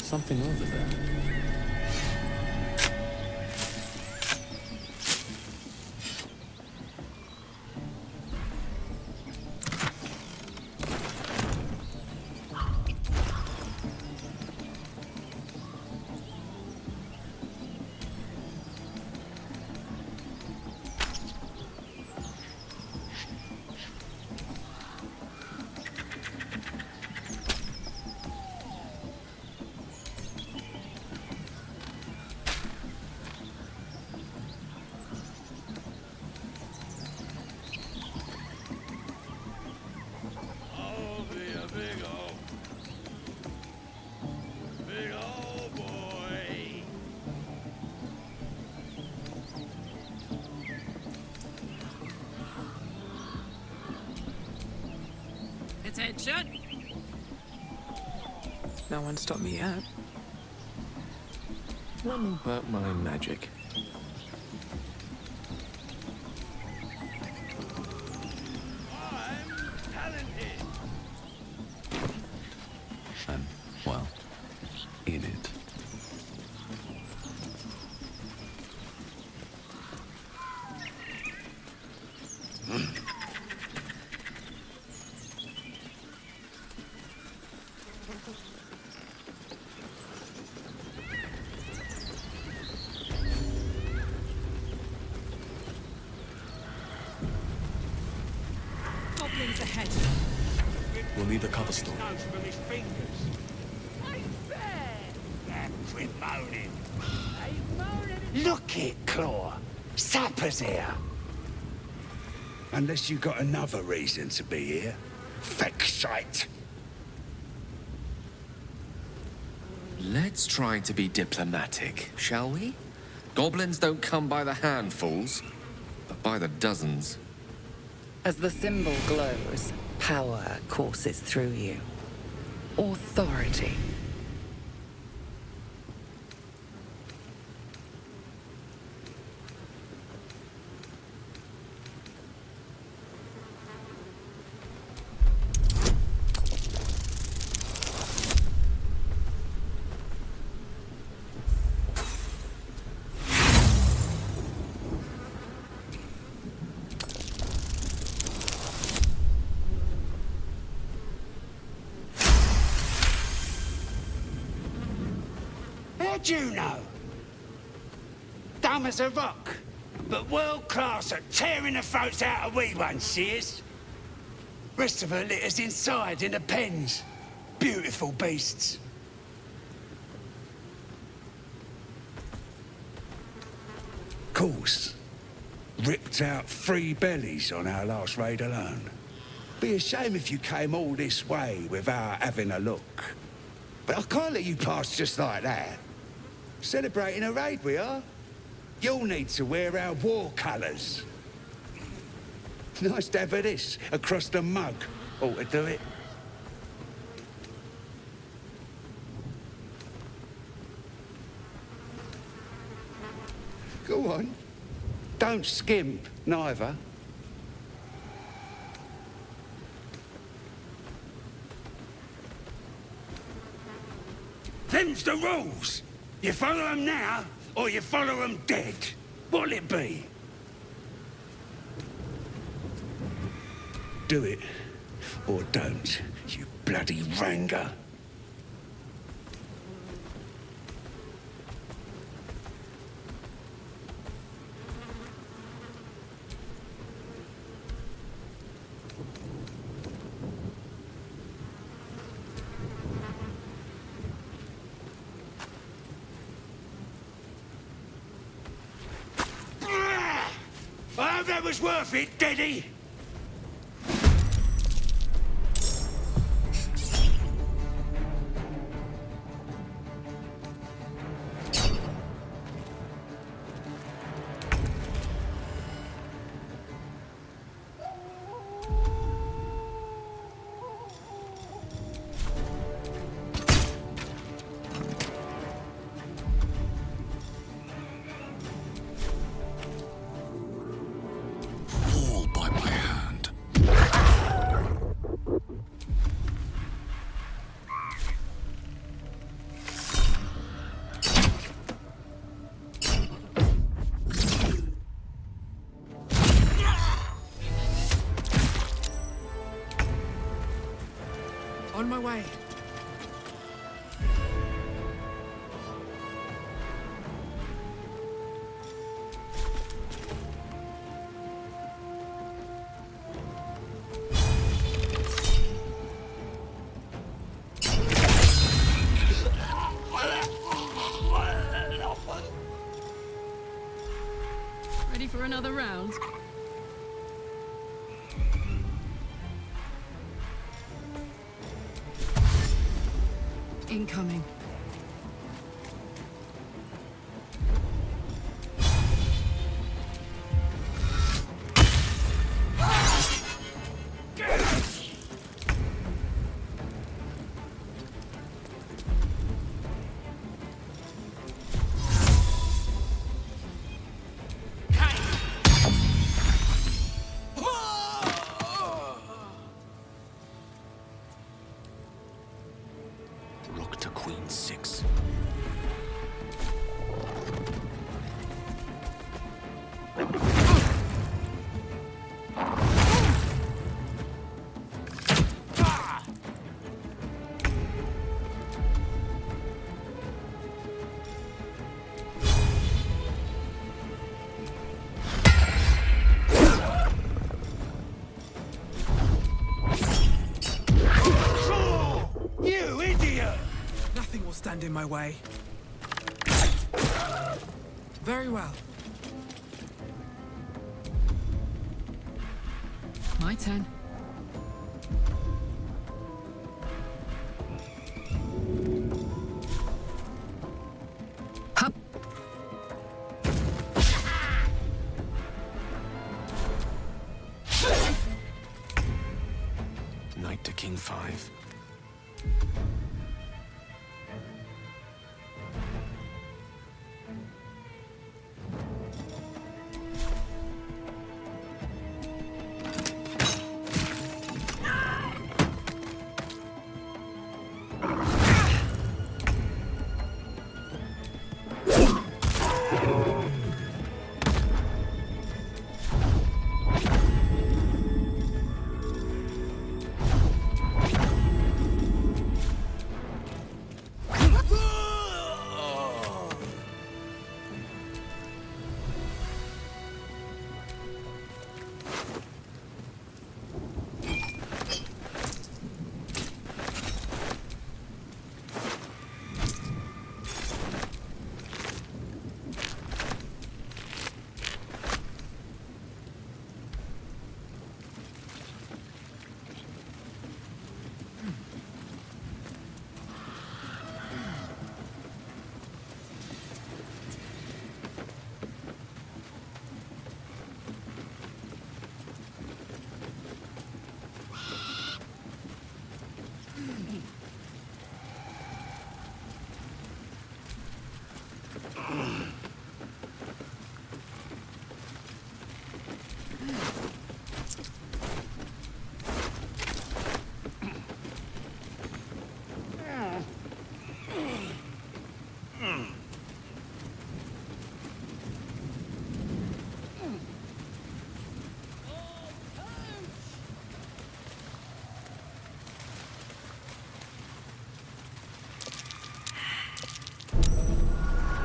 something over there. Attention! No one stopped me yet. Let me work my magic. I'm talented! Well, in it. Goblins ahead! We'll need a cobblestone. Nose from his fingers. That's with moaning. Look it, Claw. Sapper's here. Unless you got another reason to be here. Feck shite. Let's try to be diplomatic, shall we? Goblins don't come by the handfuls, but by the dozens. As the symbol glows, power courses through you. Authority. How'd you know? Dumb as a rock, but world class at tearing the throats out of wee ones, she is. Rest of her litters inside in the pens. Beautiful beasts. Course, ripped out 3 bellies on our last raid alone. Be a shame if you came all this way without having a look. But I can't let you pass just like that. Celebrating a raid, we are. You'll need to wear our war colours. Nice to have this across the mug. Ought to do it. Go on. Don't skimp, neither. Them's the rules. You follow them now, or you follow them dead. What'll it be? Do it, or don't, you bloody ranger. I hope that was worth it, Daddy. All by my On my way. Ready for another round? Incoming. Rook to queen 6. You idiot! Nothing will stand in my way. Very well. My turn. Hup. Knight to king 5.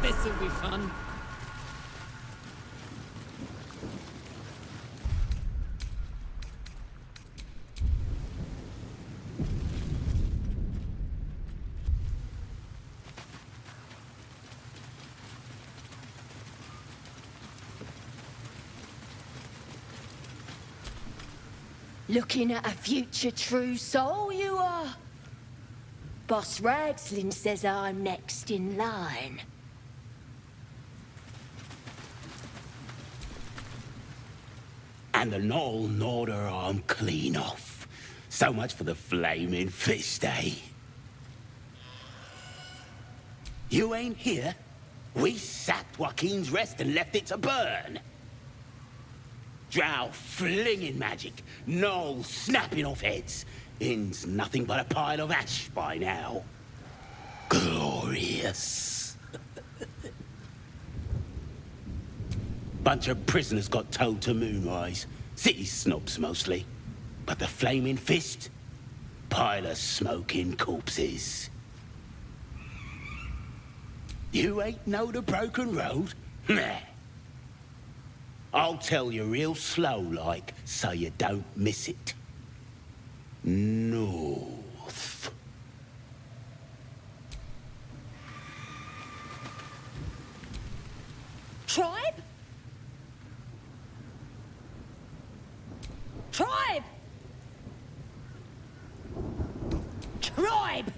This'll be fun. Looking at a future true soul, you are. Boss Ragslin says I'm next in line. And the Knoll gnawed her arm clean off. So much for the flaming fist, eh? You ain't here? We sacked Joaquin's Rest and left it to burn. Drow flinging magic, Knoll snapping off heads. Inn's nothing but a pile of ash by now. Glorious. Bunch of prisoners got towed to Moonrise. City snobs mostly. But the Flaming Fist? pile of smoking corpses. You ain't know the broken road? Nah. I'll tell you real slow like, so you don't miss it. North. Tribe? Tribe! Tribe!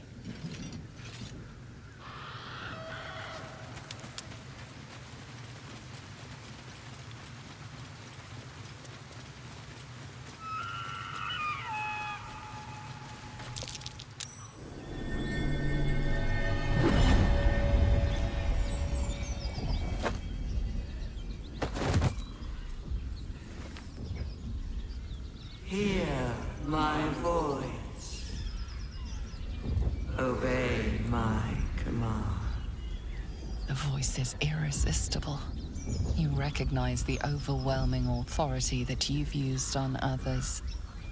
Hear my voice. Obey my command. The voice is irresistible. You recognize the overwhelming authority that you've used on others,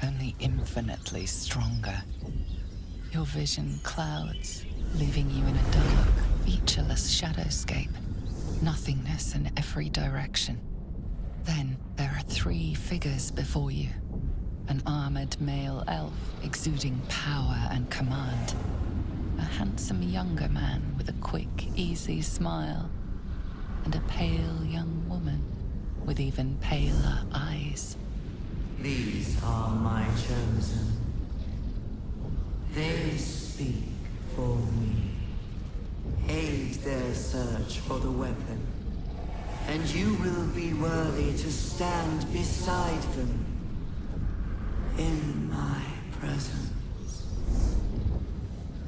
only infinitely stronger. Your vision clouds, leaving you in a dark, featureless shadowscape. Nothingness in every direction. Then there are 3 figures before you. An armored male elf exuding power and command. A handsome younger man with a quick, easy smile. And a pale young woman with even paler eyes. These are my chosen. They speak for me. Aid their search for the weapon. And you will be worthy to stand beside them. In my presence.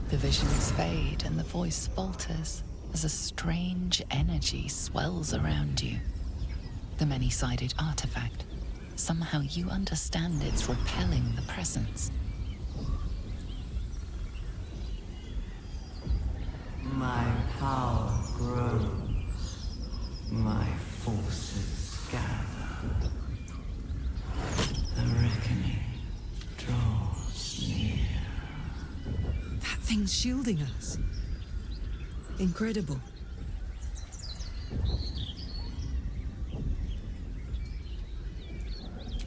The visions fade and the voice falters as a strange energy swells around you. The many-sided artifact. Somehow you understand it's repelling the presence. My power grows. My forces gather. The reckoning draws near. That thing's shielding us. Incredible.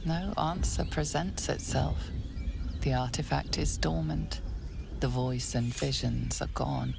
No answer presents itself. The artifact is dormant. The voice and visions are gone.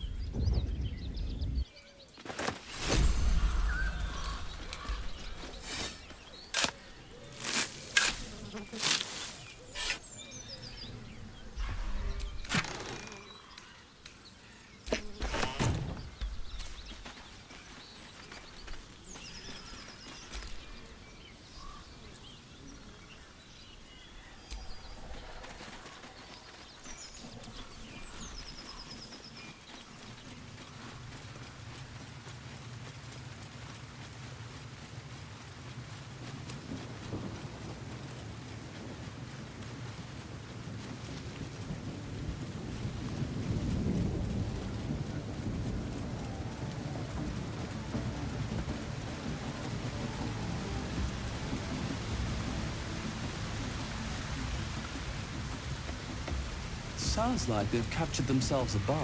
Sounds like they've captured themselves a bard.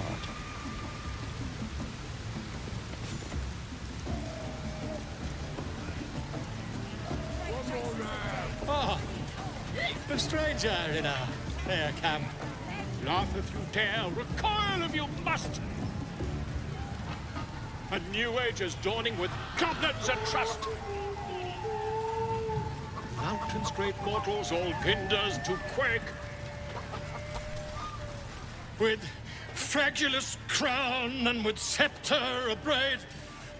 Oh, a stranger in a fair camp. Laugh if you dare, recoil if you must. A new age is dawning with goblins and trust. Mountains, great mortals, all Pindars to quake. With fragulous crown and with scepter abraid,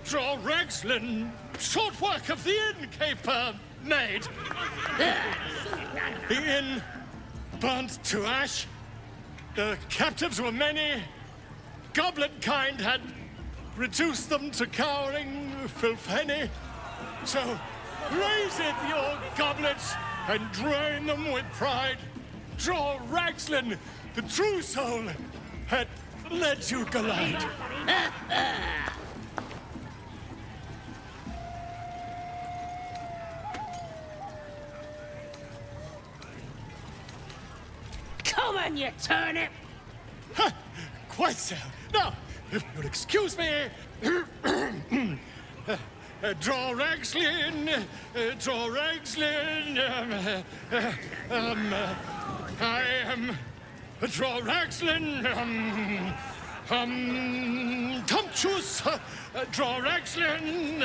draw Ragslin, short work of the innkeeper made. The inn burnt to ash. The captives were many. Goblin kind had reduced them to cowering filfenny. So raise it, your goblets, and drain them with pride. Draw Ragslin, the true soul, had led you glide. Come turn, you turnip! Quite so. Now, if you'll excuse me. Draw Ragslin, I am Draw Ragslin, Tumptuous, Draw Ragslin,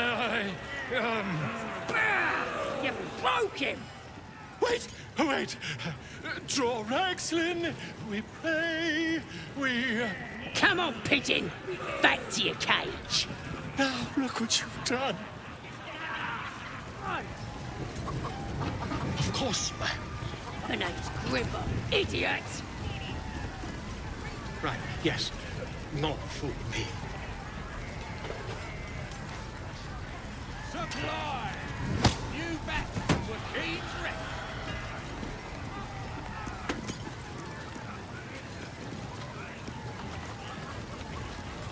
You broke him! Wait! Draw Ragslin, we pray, we... Come on, pigeon! Back to your cage! Now, look what you've done. Of course, The name's Grimmer, idiot! right, yes. Not fool me. Supply! You back were King's wreck!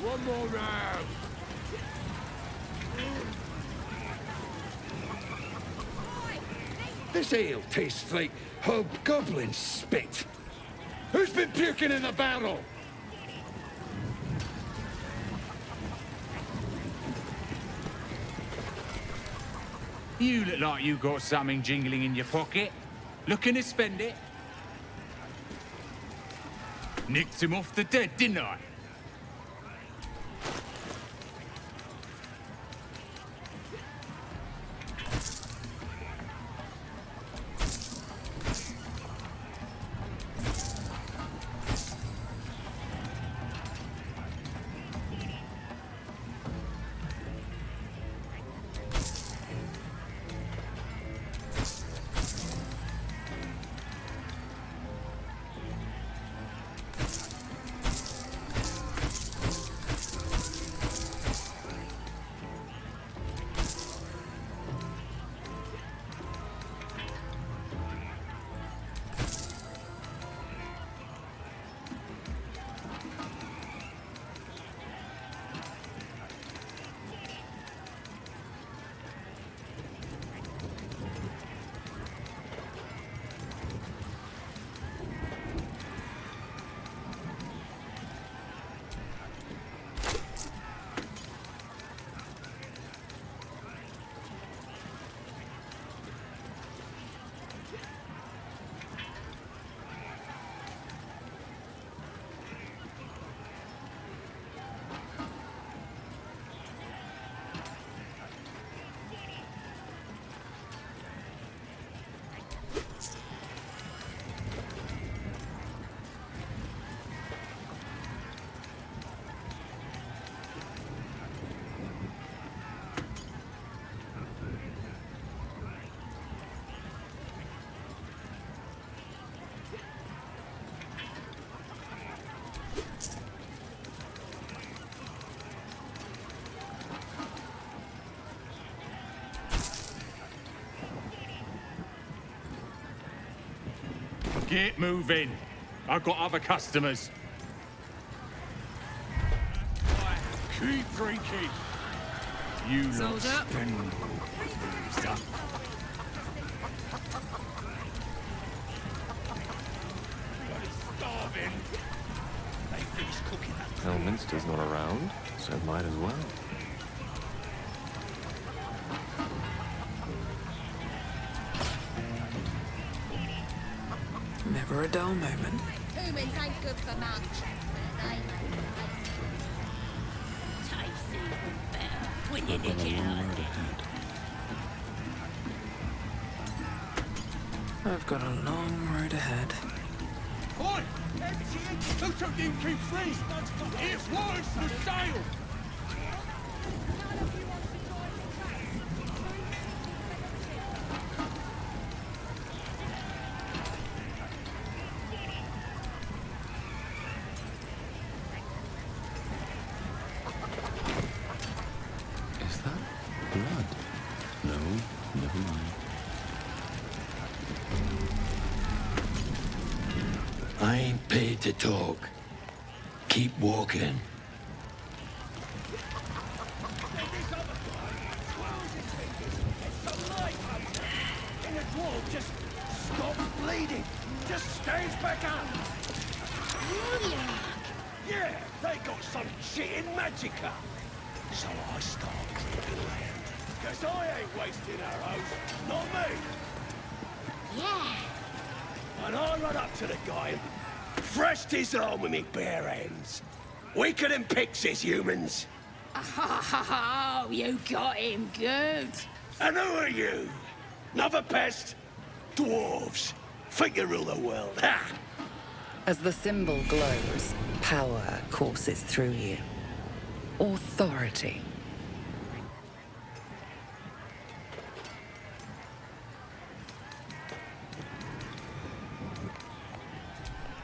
One more round! This ale tastes like hobgoblin spit. Who's been puking in the barrel? You look like you got something jingling in your pocket. Looking to spend it? Nicked him off the dead, didn't I? Get moving. I've got other customers. Keep drinking. You lot Sold up. spend stuff. starving. They finished cooking that. Elminster's not around, so might as well. Never a dull moment. Humans ain't good for much. Tastes even better when you nick it out. I've got a long road ahead. Oi! Who took the keep free? It's words for sale! Is that blood? No, never mind. I ain't paid to talk. Keep walking. And the dwarf just stops bleeding. Just stays back up. some cheating magicka. So I start creeping around. Cause I ain't wasting arrows, not me. Yeah. And I run up to the guy and thrashed his arm with me bare hands. Weaker than pixies, humans. Oh, you got him good. And who are you? Another pest? Dwarves. Think you rule the world, ha! As the symbol glows, power courses through you. Authority.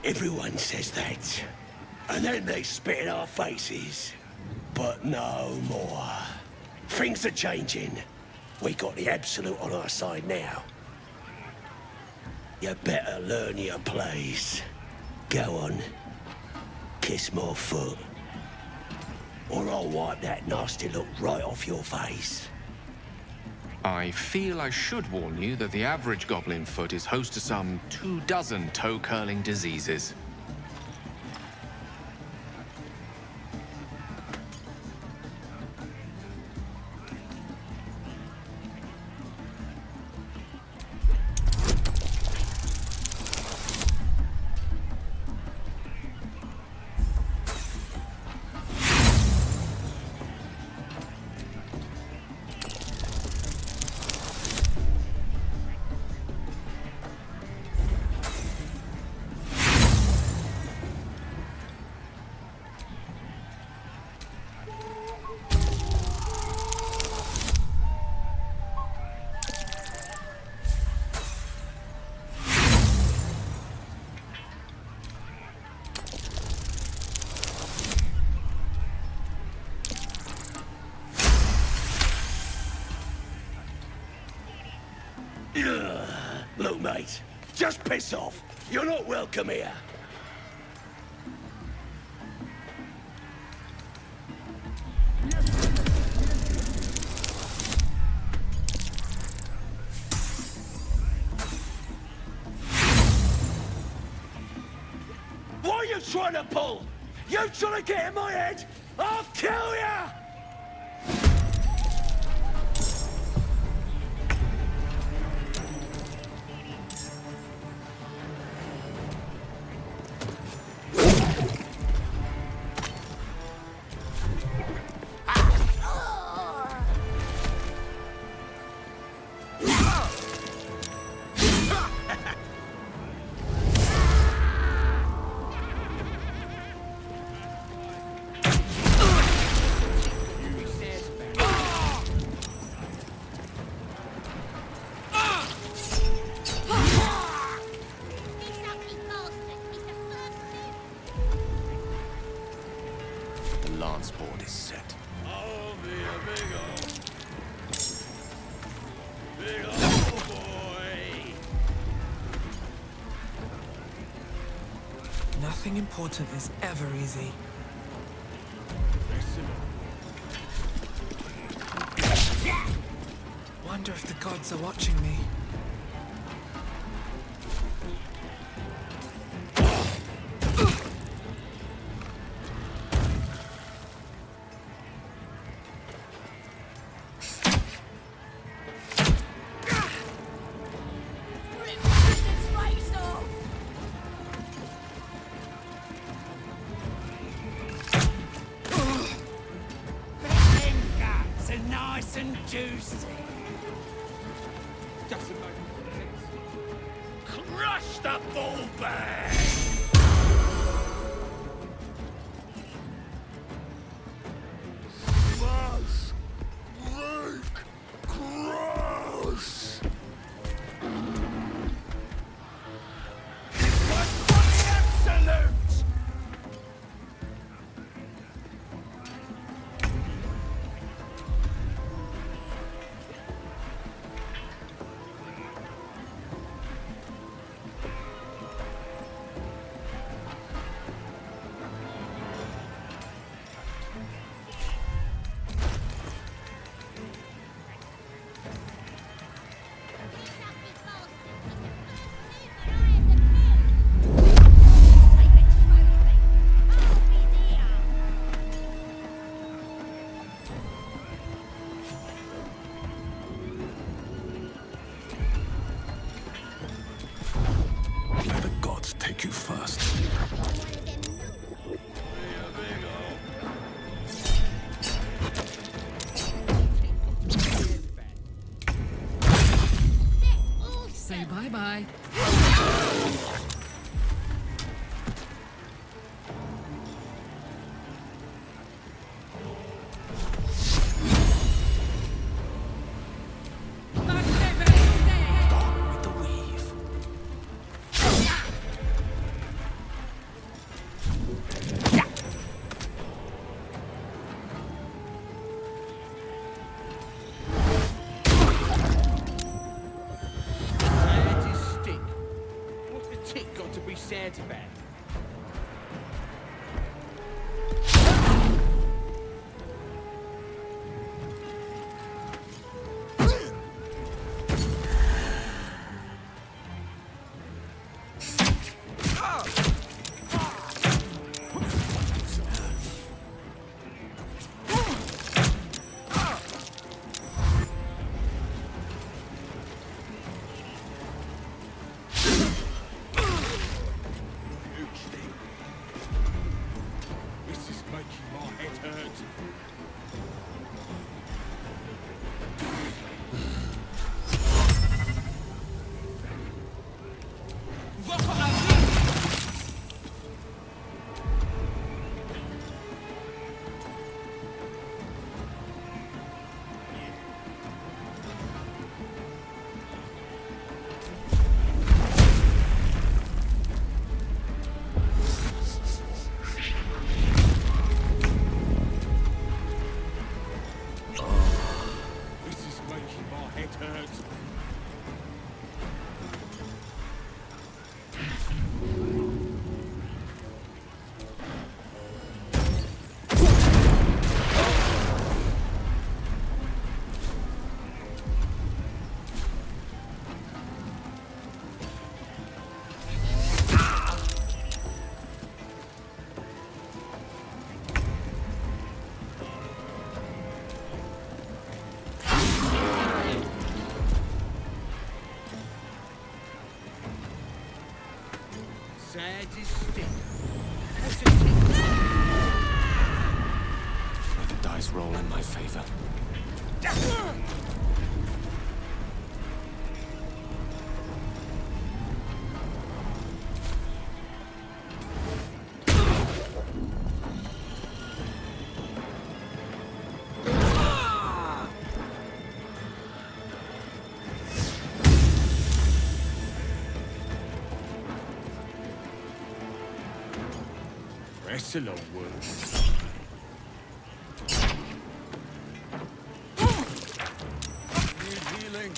Everyone says that. And then they spit in our faces. But no more. Things are changing. We got the Absolute on our side now. You better learn your place. Go on. Kiss my foot. Or I'll wipe that nasty look right off your face. I feel I should warn you that the average goblin foot is host to some 24 toe-curling diseases. Look, mate, just piss off. You're not welcome here. What are you trying to pull? You trying to get in my head? I'll kill ya! Nothing important is ever easy. Wonder if the gods are watching me. Crush the bull bag! Smash! Break! Crush! But for the Absolute! Say bye-bye. Sad about. May the dice roll in my favor. That's a long word. Need healing.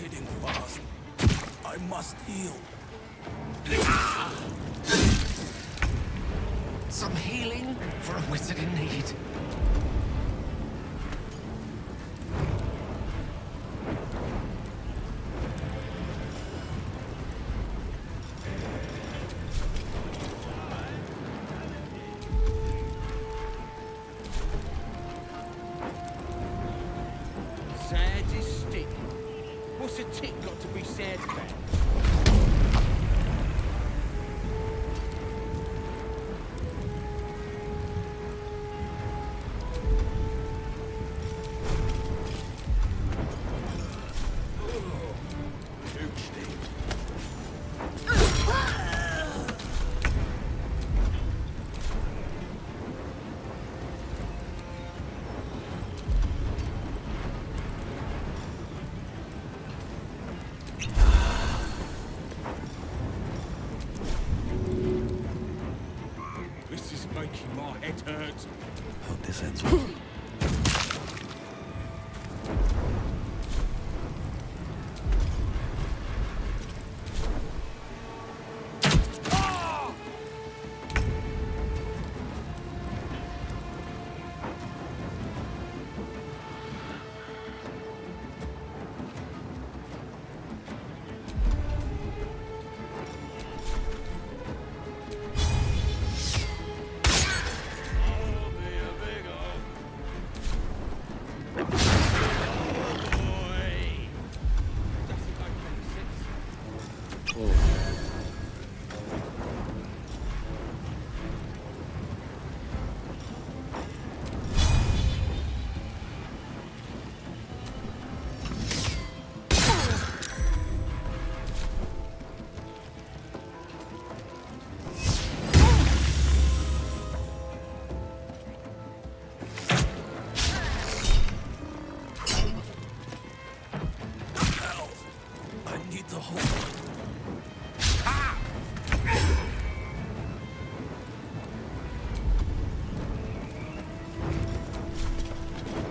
bleeding fast. I must heal. Some healing for a wizard in need. Sad is stick. What's a tick got to be sad about? This is making my head hurt. Hope this ends well.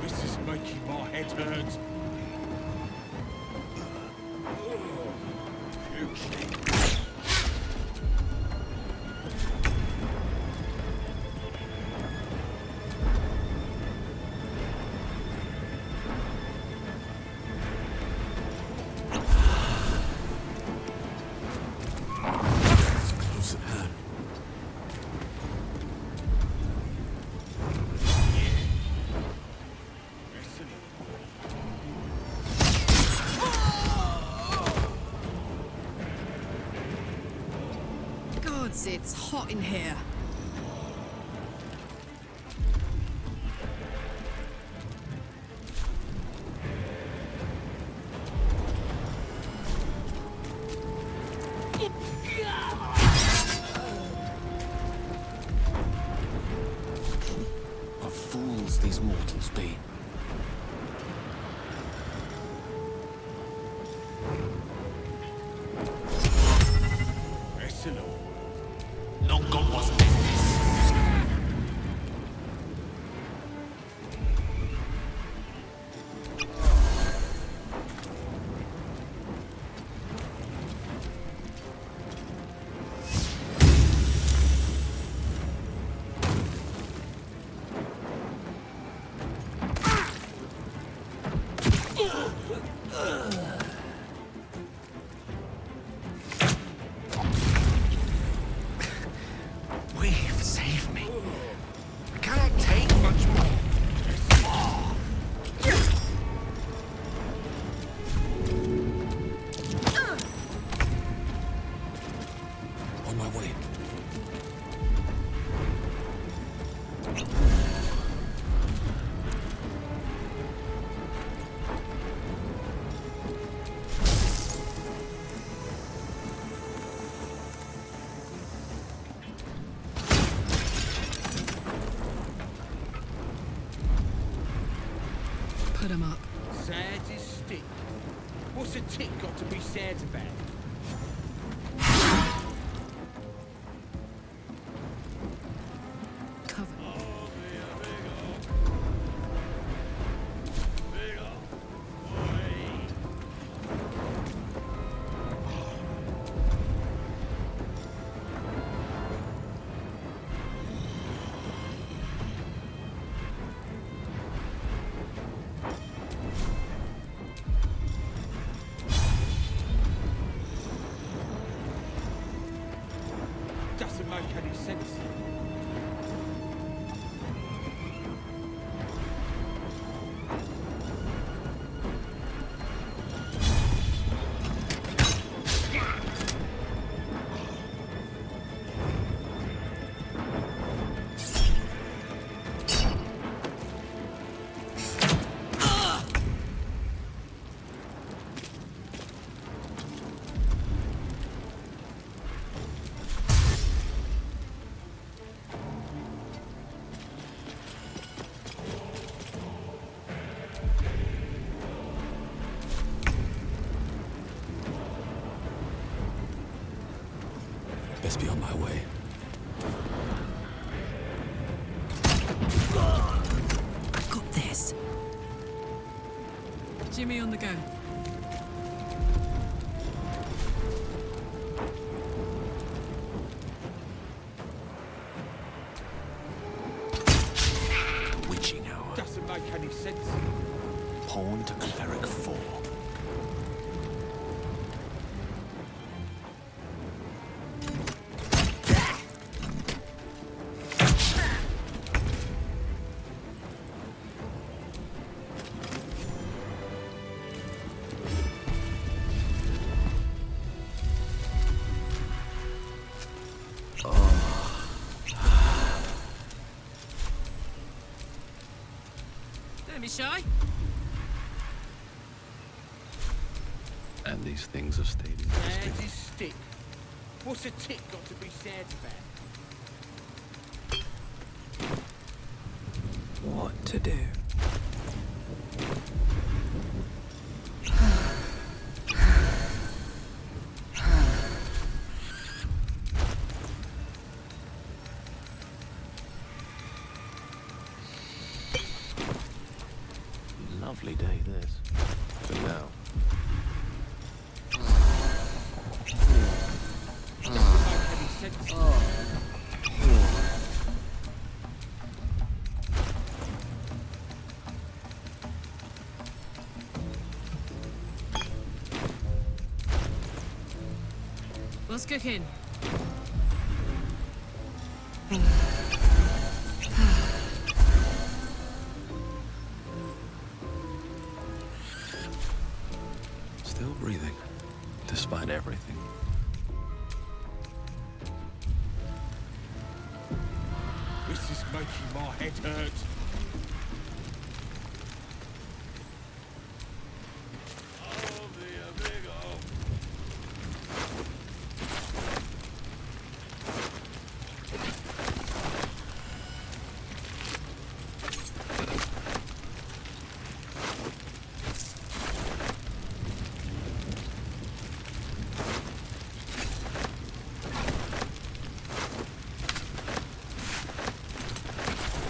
This is making my head hurt. Close at hand. Gods, it's hot in here. What fools these mortals be. We've saved me. I cannot take much more. On my way. Put 'em up. Sad is stick. What's a tick got to be sad about? Cover. sense. Best be on my way. I've got this. Jimmy on the go. Witching hour. Doesn't make any sense. Pawn to cleric 4. Don't be shy. And these things have stayed in And his stick. What's a tick got to be sad about? What to do? Lovely day, this. For now. Doesn't make any sense. What's cooking? Still breathing, despite everything. This is making my head hurt.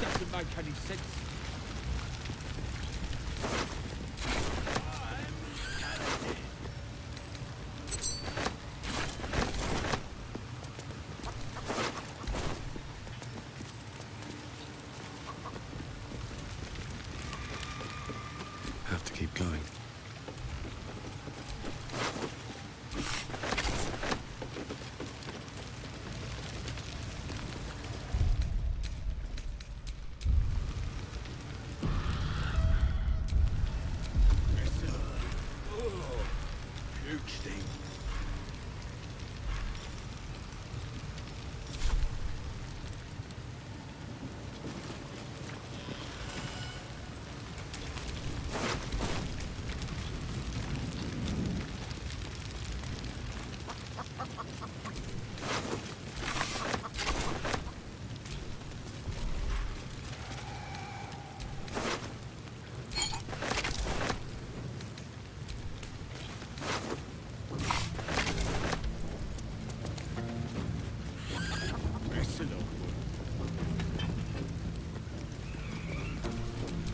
Doesn't make any sense. Have to keep going. Huge thing.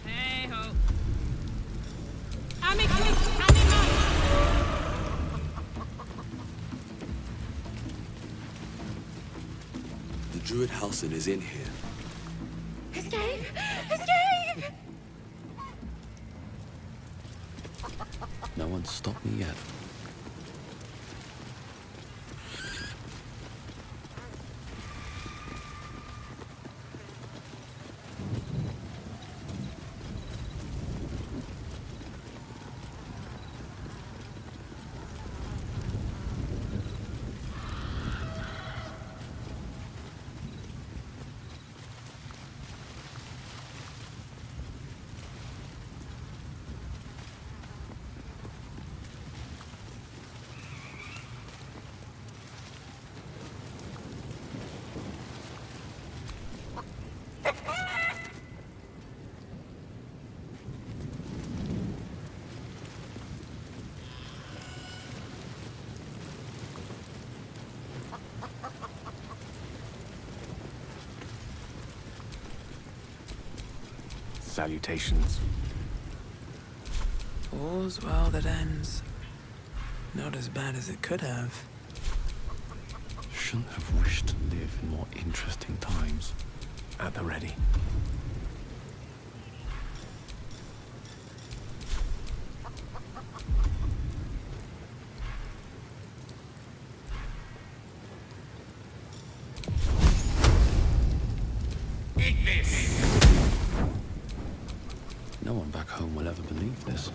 Hey ho. Amicus animal. The druid Halsin is in here. Escape! Escape! No one's stopped me yet. salutations. All's well that ends. Not as bad as it could have. Shouldn't have wished to live in more interesting times. At the ready. No one back home will ever believe this.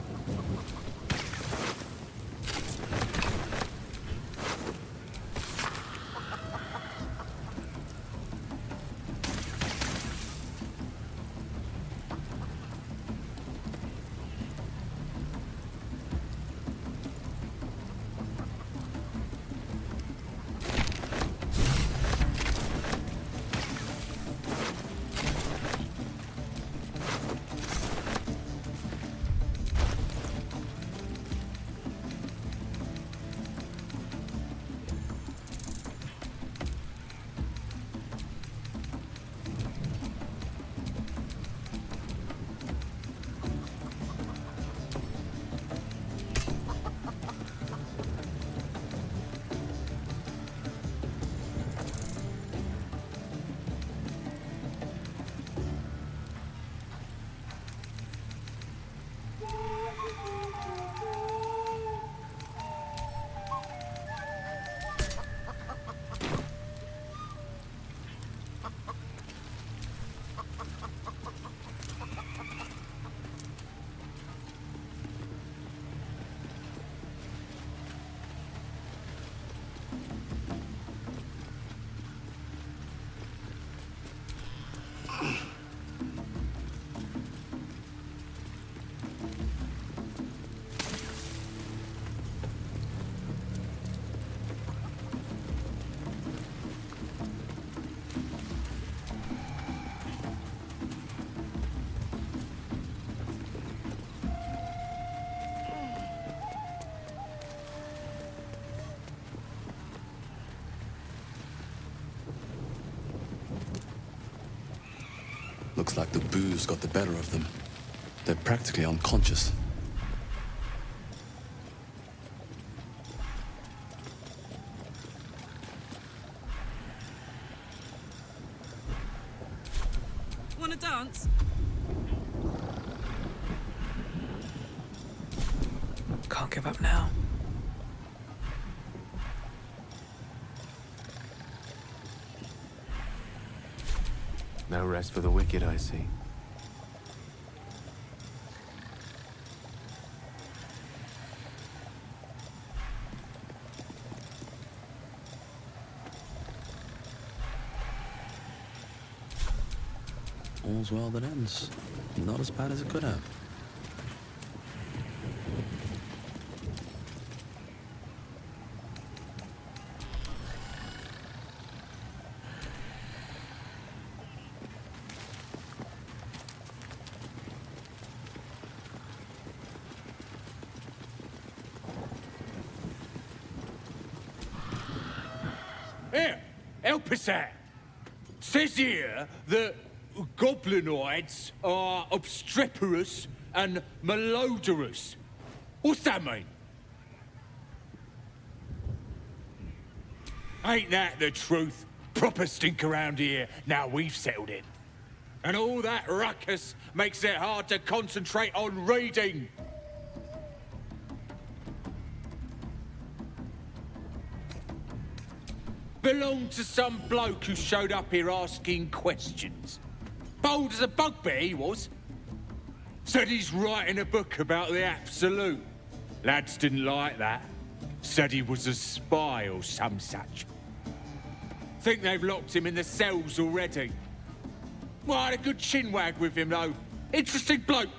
Looks like the booze got the better of them. They're practically unconscious. Wanna dance? Can't give up now. No rest for the wicked, I see. All's well that ends. Not as bad as it could have. Here, help us out. Says here that goblinoids are obstreperous and malodorous. What's that mean? Ain't that the truth? Proper stink around here, now we've settled it. And all that ruckus makes it hard to concentrate on reading. Belonged to some bloke who showed up here asking questions. Bold as a bugbear, he was. Said he's writing a book about the Absolute. Lads didn't like that. Said he was a spy or some such. Think they've locked him in the cells already. Well, I had a good chinwag with him, though. Interesting bloke.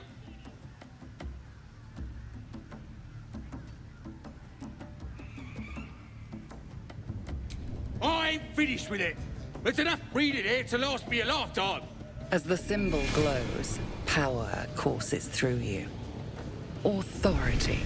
I ain't finished with it. There's enough reading here to last me a lifetime. As the symbol glows, power courses through you. Authority.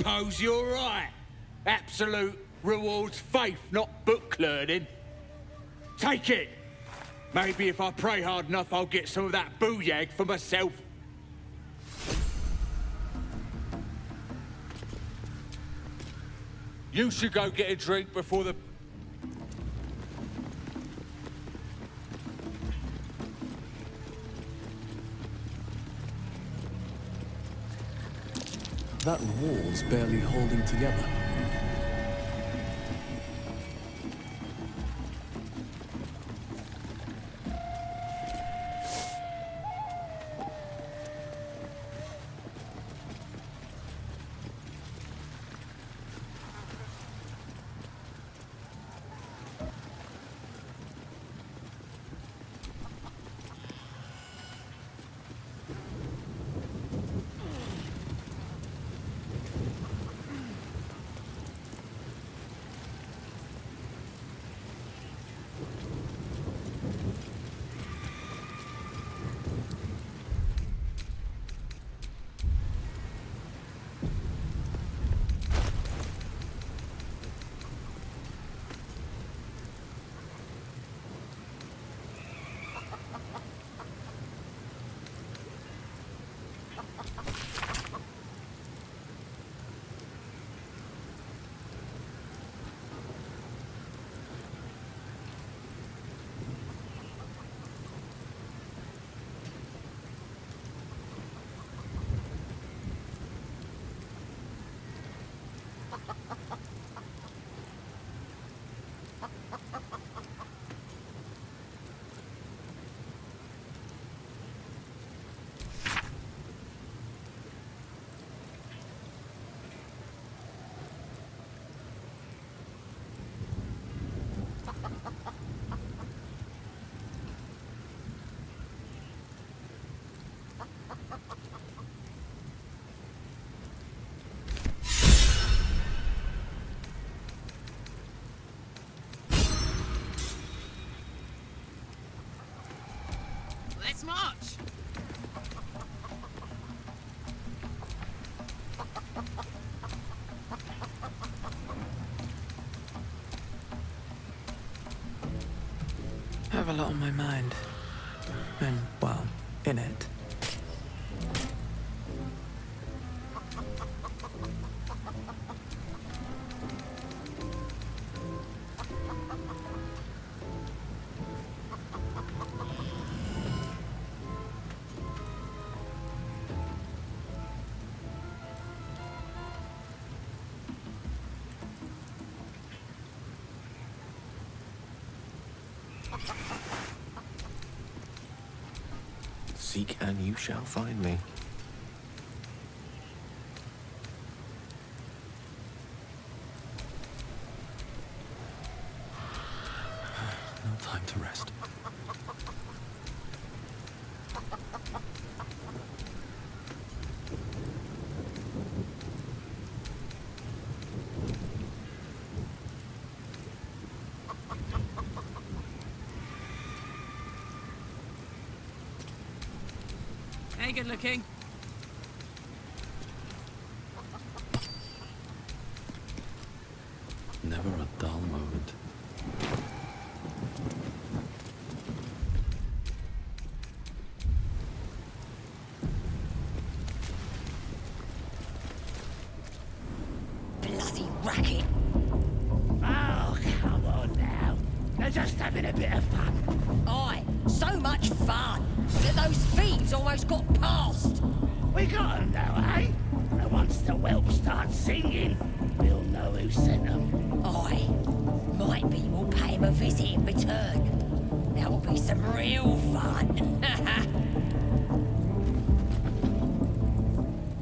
suppose you're right. Absolute rewards faith, not book learning. Take it. Maybe if I pray hard enough, I'll get some of that booyag for myself. You should go get a drink before the... That wall's barely holding together. Let's march. I have a lot on my mind. And, well, in it. Seek and you shall find me. No time to rest. Hey, good looking. Never a dull moment. Bloody racket. Oh, come on now. They're just having a bit of fun. Aye, so much fun that those thieves almost got past. We got 'em though, eh? And once the whelp starts singing, we'll know who sent them. Aye, might be we'll pay him a visit in return. That'll be some real fun.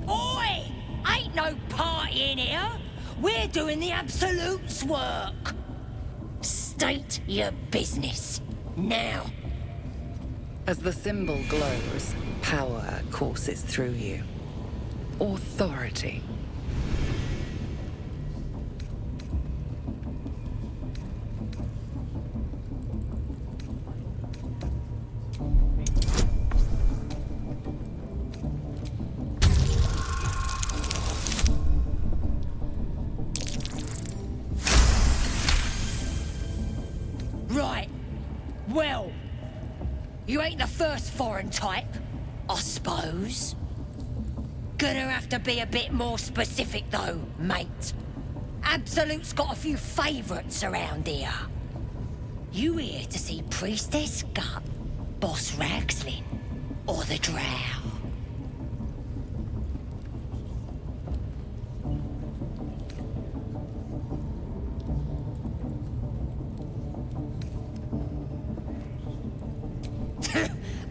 Oi! Ain't no party in here. We're doing the Absolute's work. State your business. Now. As the symbol glows, power courses through you. Authority. Well, you ain't the first foreign type, I suppose. Gonna have to be a bit more specific though, mate. Absolute's got a few favourites around here. You here to see Priestess Gut, Boss Ragslin, or the Drow?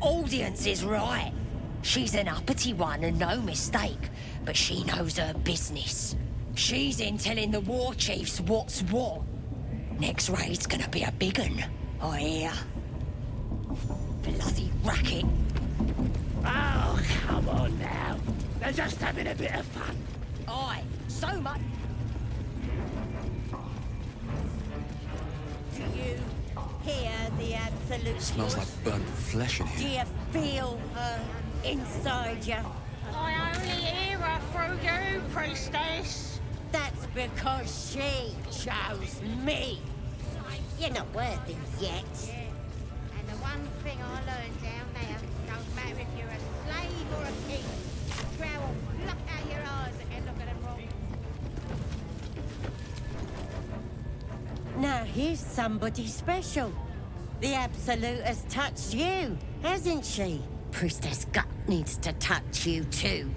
Audience is right. She's an uppity one and no mistake, but she knows her business. She's in telling the war chiefs what's what. Next raid's gonna be a big un, I hear. Bloody racket. Oh, come on now. They're just having a bit of fun. Aye, so much. Do you hear the absolute Smells like burnt flesh in Do here. you feel her inside you? I only hear her through you, priestess. That's because she chose me. You're not worthy yet. And the one thing I learned down there, don't matter if you're a slave or a king, the Drow will pluck out your eyes if you look at them wrong. Now here's somebody special. The Absolute has touched you, hasn't she? Priestess Gut needs to touch you too.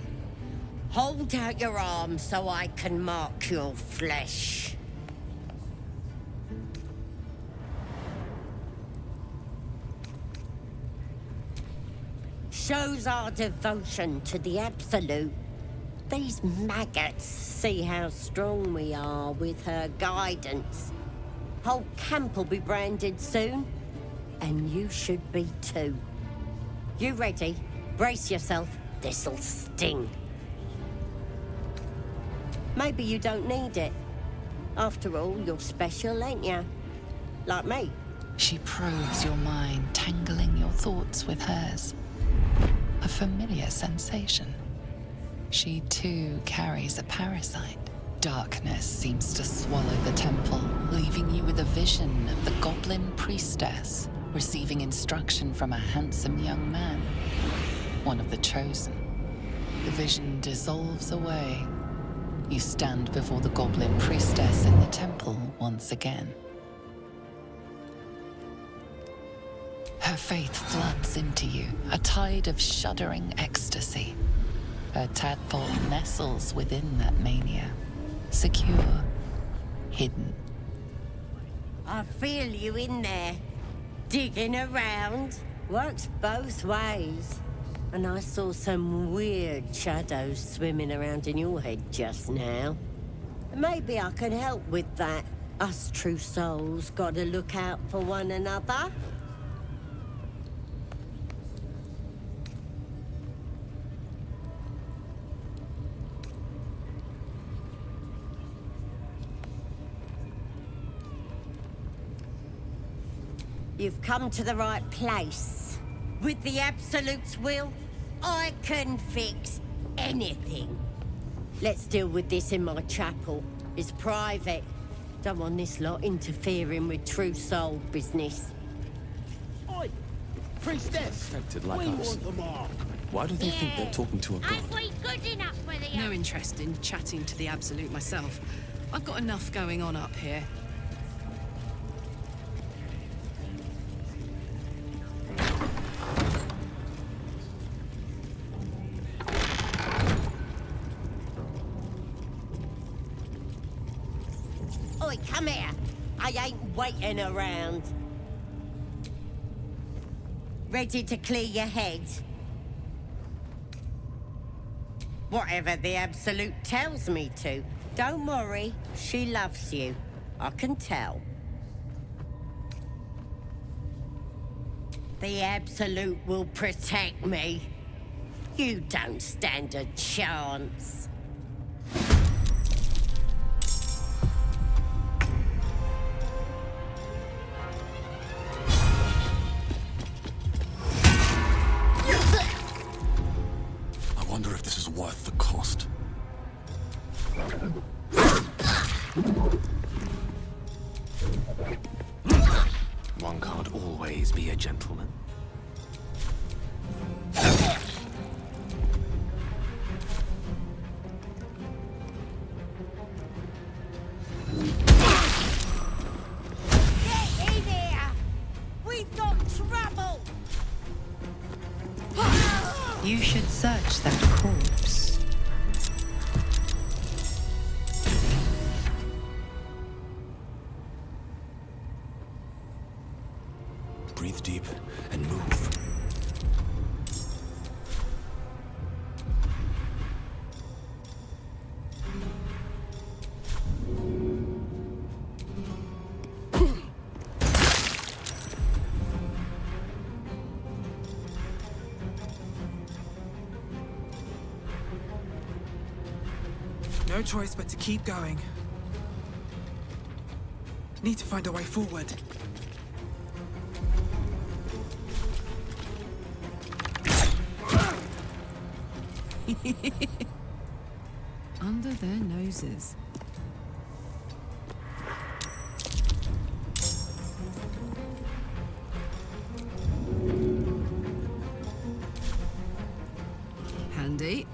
Hold out your arm so I can mark your flesh. Shows our devotion to the Absolute. These maggots see how strong we are with her guidance. Whole camp will be branded soon, and you should be too. You ready? Brace yourself. This'll sting. Maybe you don't need it. After all, you're special, ain't you? Like me. She probes your mind, tangling your thoughts with hers. A familiar sensation. She too carries a parasite. Darkness seems to swallow the temple, leaving you with a vision of the Goblin priestess receiving instruction from a handsome young man, one of the chosen. The vision dissolves away. You stand before the Goblin priestess in the temple once again. Her faith floods into you, a tide of shuddering ecstasy. Her tadpole nestles within that mania, secure, hidden. I feel you in there, digging around. Works both ways. And I saw some weird shadows swimming around in your head just now. Maybe I can help with that. Us true souls gotta look out for one another. You've come to the right place. With the Absolute's will, I can fix anything. Let's deal with this in my chapel. It's private. Don't want this lot interfering with true soul business. Oi! Priestess! Infected like we us. want the mark. Why do they think they're talking to a god? Ain't we good enough for the No interest in chatting to the Absolute myself. I've got enough going on up here. Oi, come here. I ain't waiting around. Ready to clear your head? Whatever the Absolute tells me to. Don't worry, she loves you. I can tell. The Absolute will protect me. You don't stand a chance. I wonder if this is worth the cost. One can't always always be a gentleman. Get in here! We've got trouble! You should search that corpse. Breathe deep and move. No choice but to keep going. Need to find a way forward. Under their noses. Handy.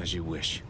As you wish.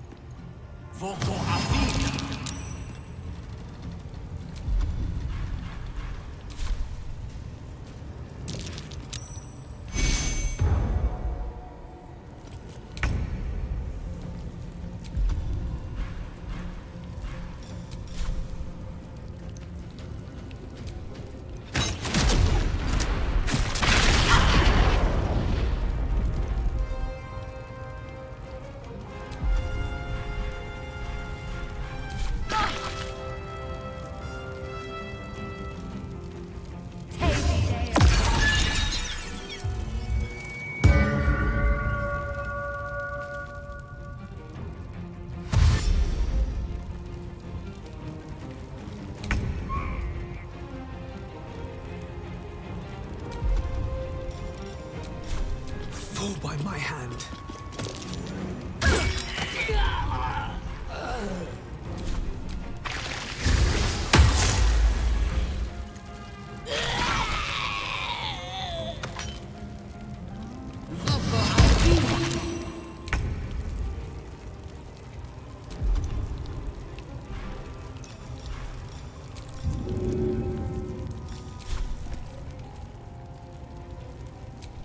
Fall by my hand.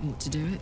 Want to do it?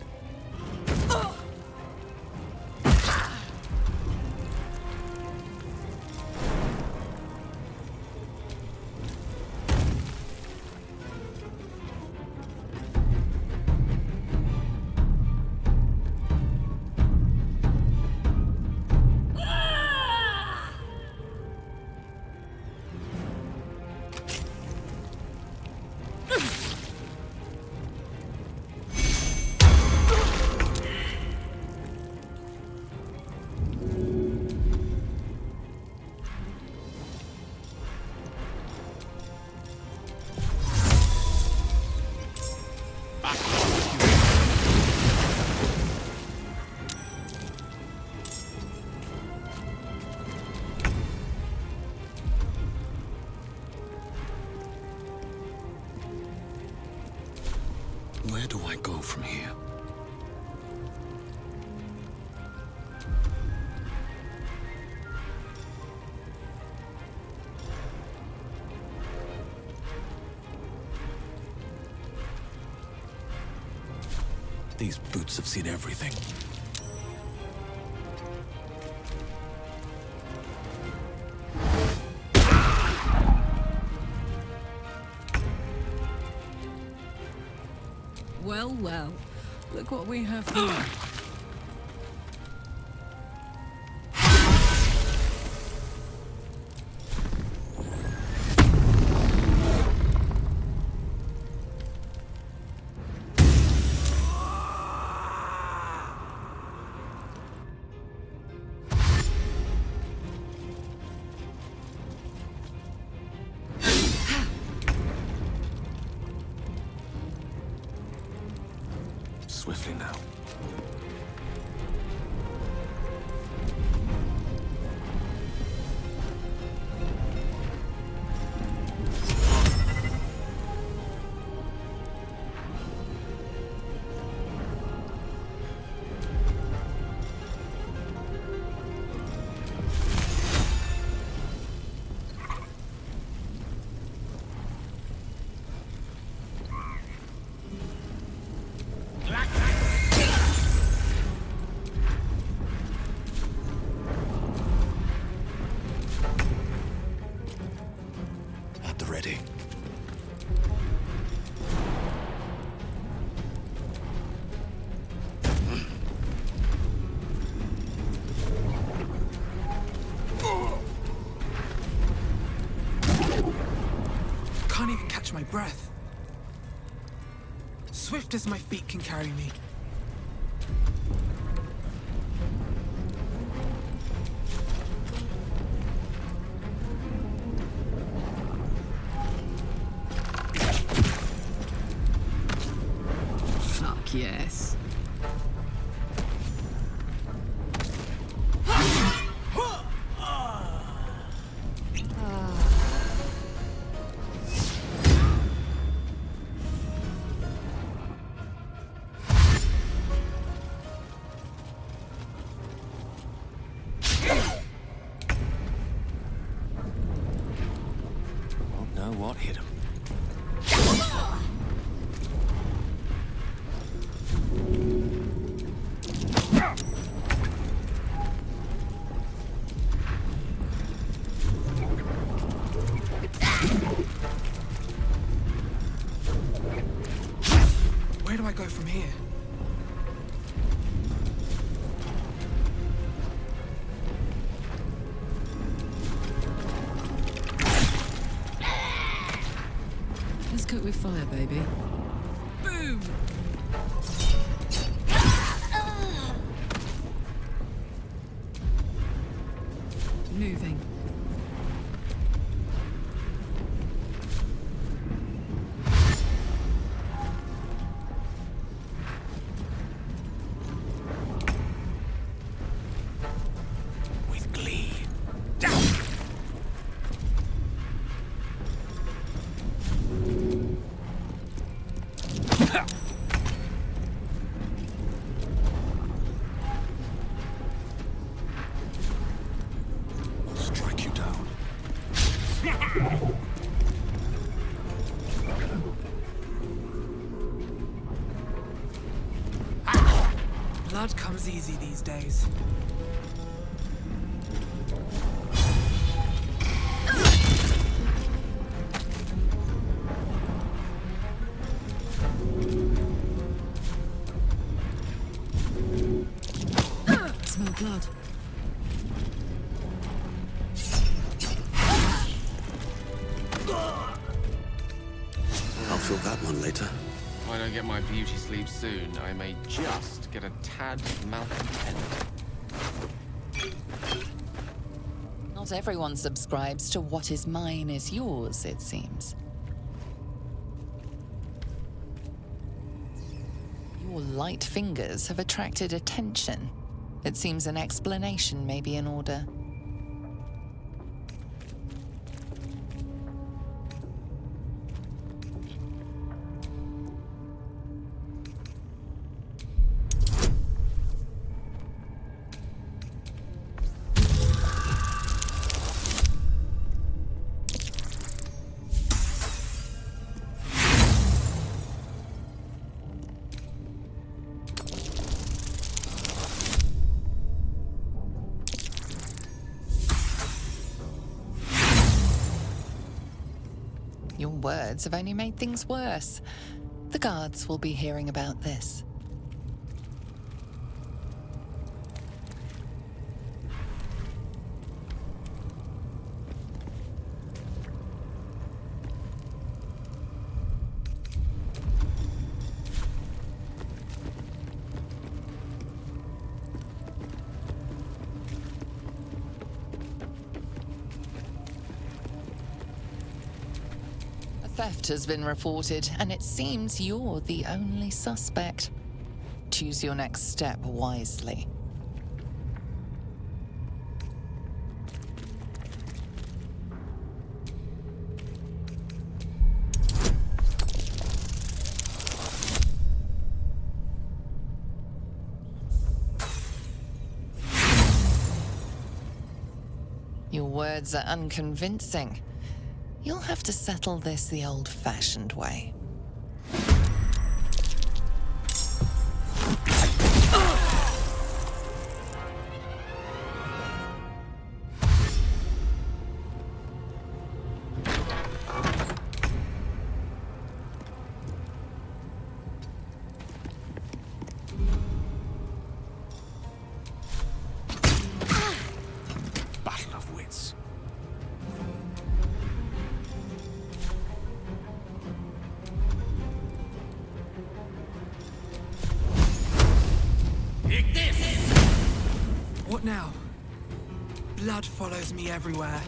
Where do I go from here? These boots have seen everything. Well, well. Look what we have here. Swiftly now. At the ready. Can't even catch my breath. Swift as my feet can carry me. Fuck yes. Won't know what hit him. Where do I go from here? Let's cook with fire, baby. Boom! Moving. With glee. Strike you down. Blood comes easy these days. Smell blood. I'll fill that one later. If I don't get my beauty sleep soon, I may just get a tad malcontent. Not everyone subscribes to what is mine is yours, it seems. Your light fingers have attracted attention. It seems an explanation may be in order. own words have only made things worse. The guards will be hearing about this. Theft has been reported, and it seems you're the only suspect. Choose your next step wisely. Your words are unconvincing. You'll have to settle this the old-fashioned way. Battle of wits. What now? Blood follows me everywhere.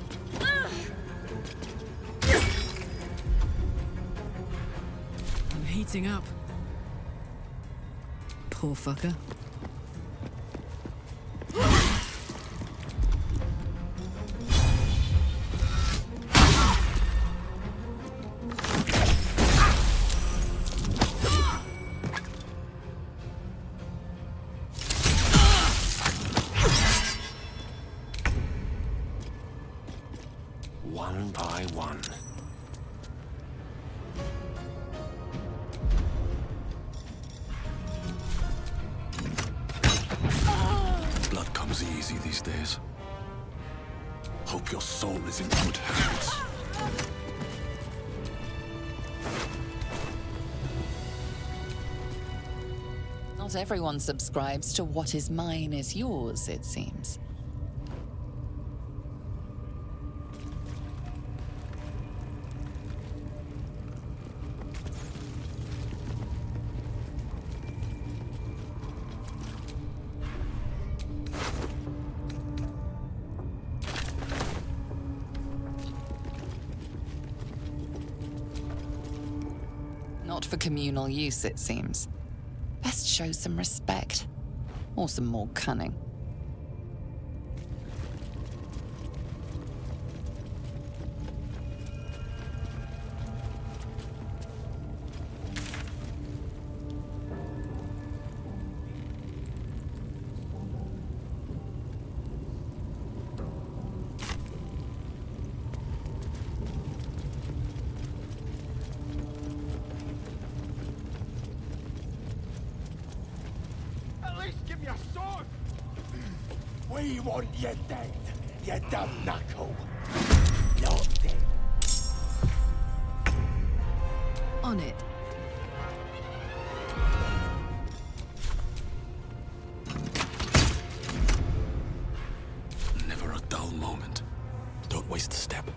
I'm heating up. Poor fucker. One by one. Blood comes easy these days. Hope your soul is in good hands. Not everyone subscribes to what is mine is yours, it seems. Not for communal use, it seems. Best show some respect. Or some more cunning. Give me a sword! We want you dead, you dumb knuckle. Not dead. On it. Never a dull moment. Don't waste a step.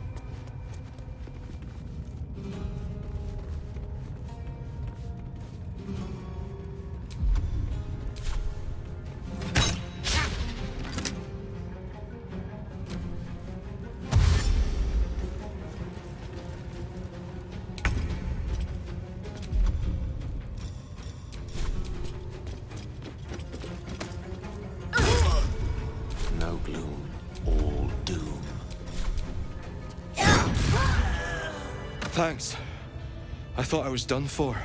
No gloom, all doom. Thanks. I thought I was done for.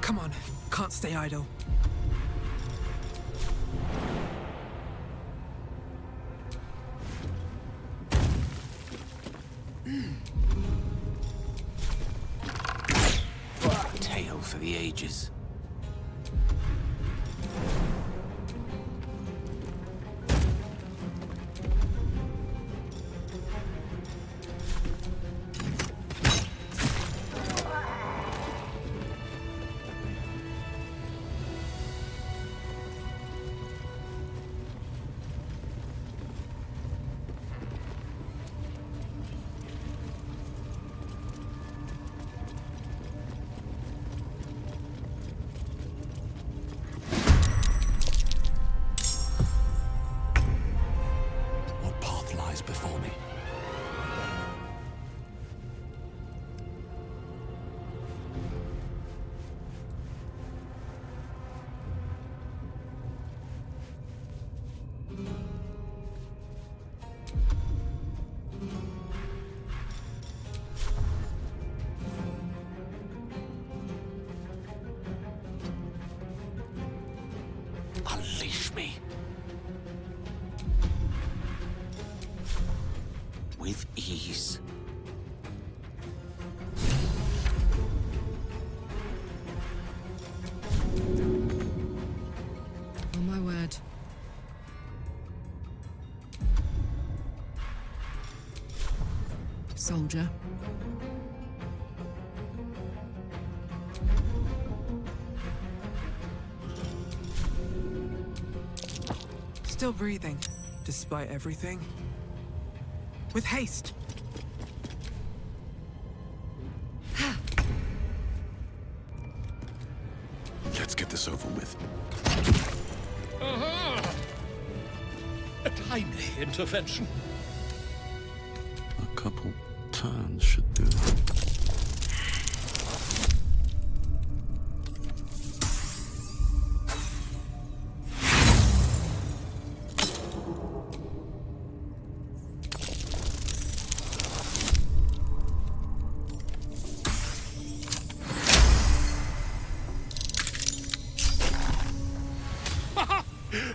Come on, can't stay idle. for the ages. What path lies before me? Unleash me. With ease. On my word. Soldier. Still breathing, despite everything. With haste. Let's get this over with. Aha! A timely intervention. A couple turns should do.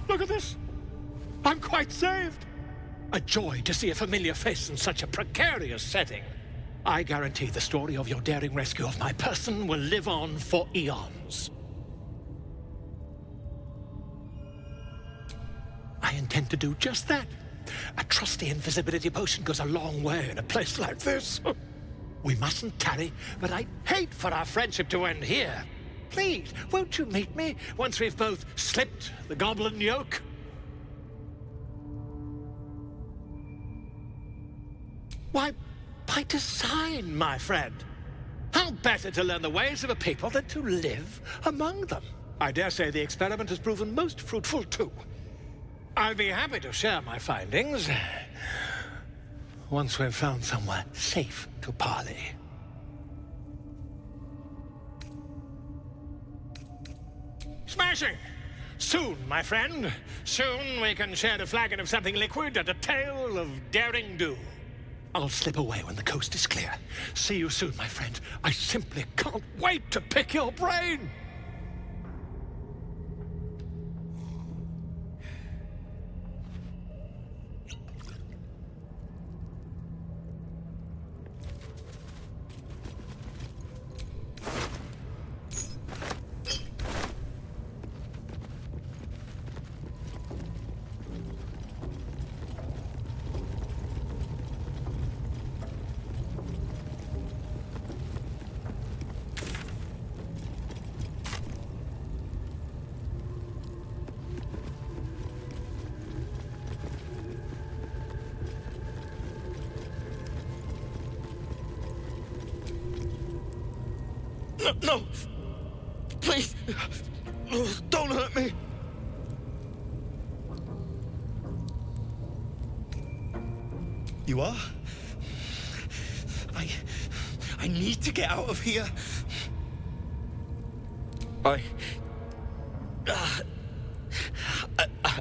Look at this! I'm quite saved! A joy to see a familiar face in such a precarious setting. I guarantee the story of your daring rescue of my person will live on for eons. I intend to do just that. A trusty invisibility potion goes a long way in a place like this. We mustn't tarry, but I'd hate for our friendship to end here. Please, won't you meet me once we've both slipped the goblin yoke? Why, by design, my friend. How better to learn the ways of a people than to live among them? I dare say the experiment has proven most fruitful, too. I'll be happy to share my findings once we've found somewhere safe to parley. Smashing! Soon, my friend. Soon we can share a flagon of something liquid and a tale of daring do. I'll slip away when the coast is clear. See you soon, my friend. I simply can't wait to pick your brain! No! Please! Don't hurt me! You are? I need to get out of here. I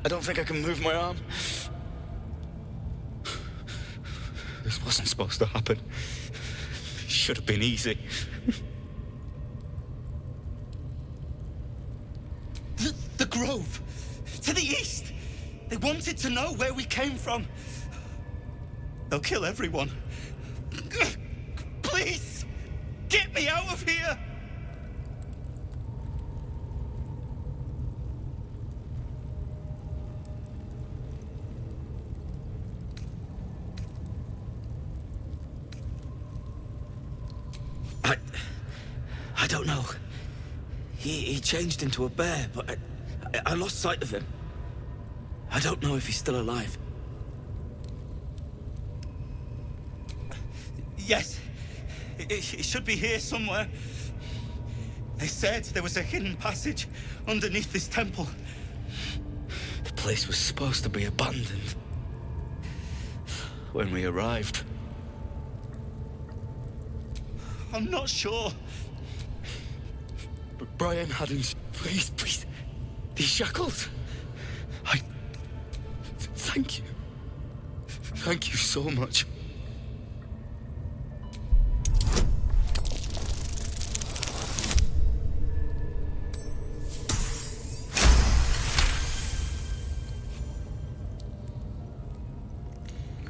don't think I can move my arm. This wasn't supposed to happen. Should have been easy. The grove! To the east! They wanted to know where we came from. They'll kill everyone. Please! Get me out of here! I don't know. He changed into a bear, but I lost sight of him. I don't know if he's still alive. Yes. It should be here somewhere. They said there was a hidden passage underneath this temple. The place was supposed to be abandoned when we arrived. I'm not sure. But Brian had him... Please. These shackles. Thank you. Thank you so much.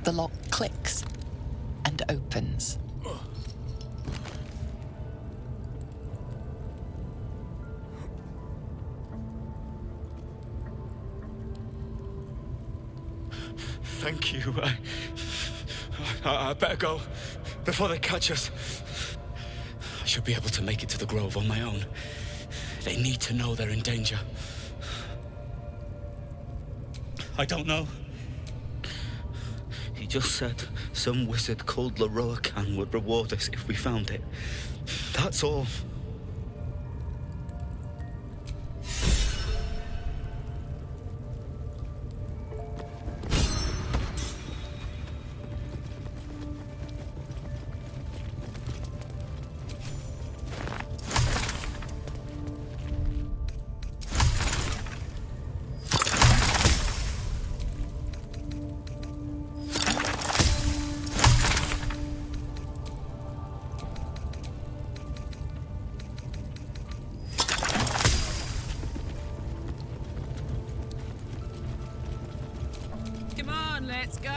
The lock clicks and opens. Thank you. I better go before they catch us. I should be able to make it to the grove on my own. They need to know they're in danger. I don't know. He just said some wizard called Leroacan would reward us if we found it. That's all. Come on, let's go.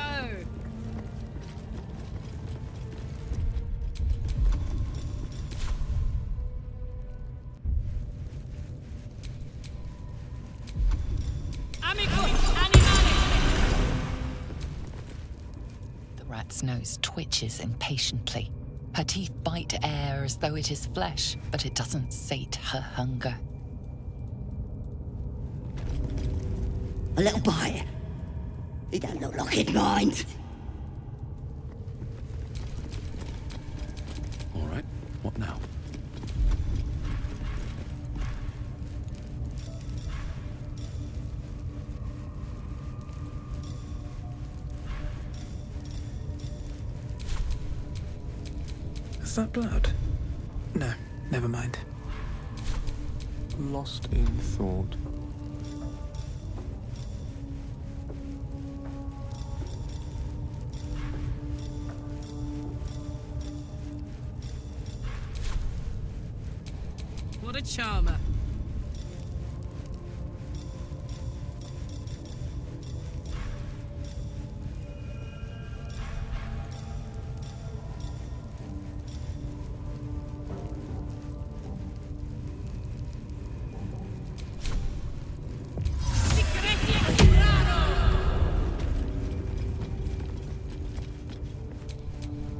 The rat's nose twitches impatiently. Her teeth bite air as though it is flesh, but it doesn't sate her hunger. A little bite. He don't look like he'd mind. All right, what now? Is that blood? No, never mind. Lost in thought. What a charmer.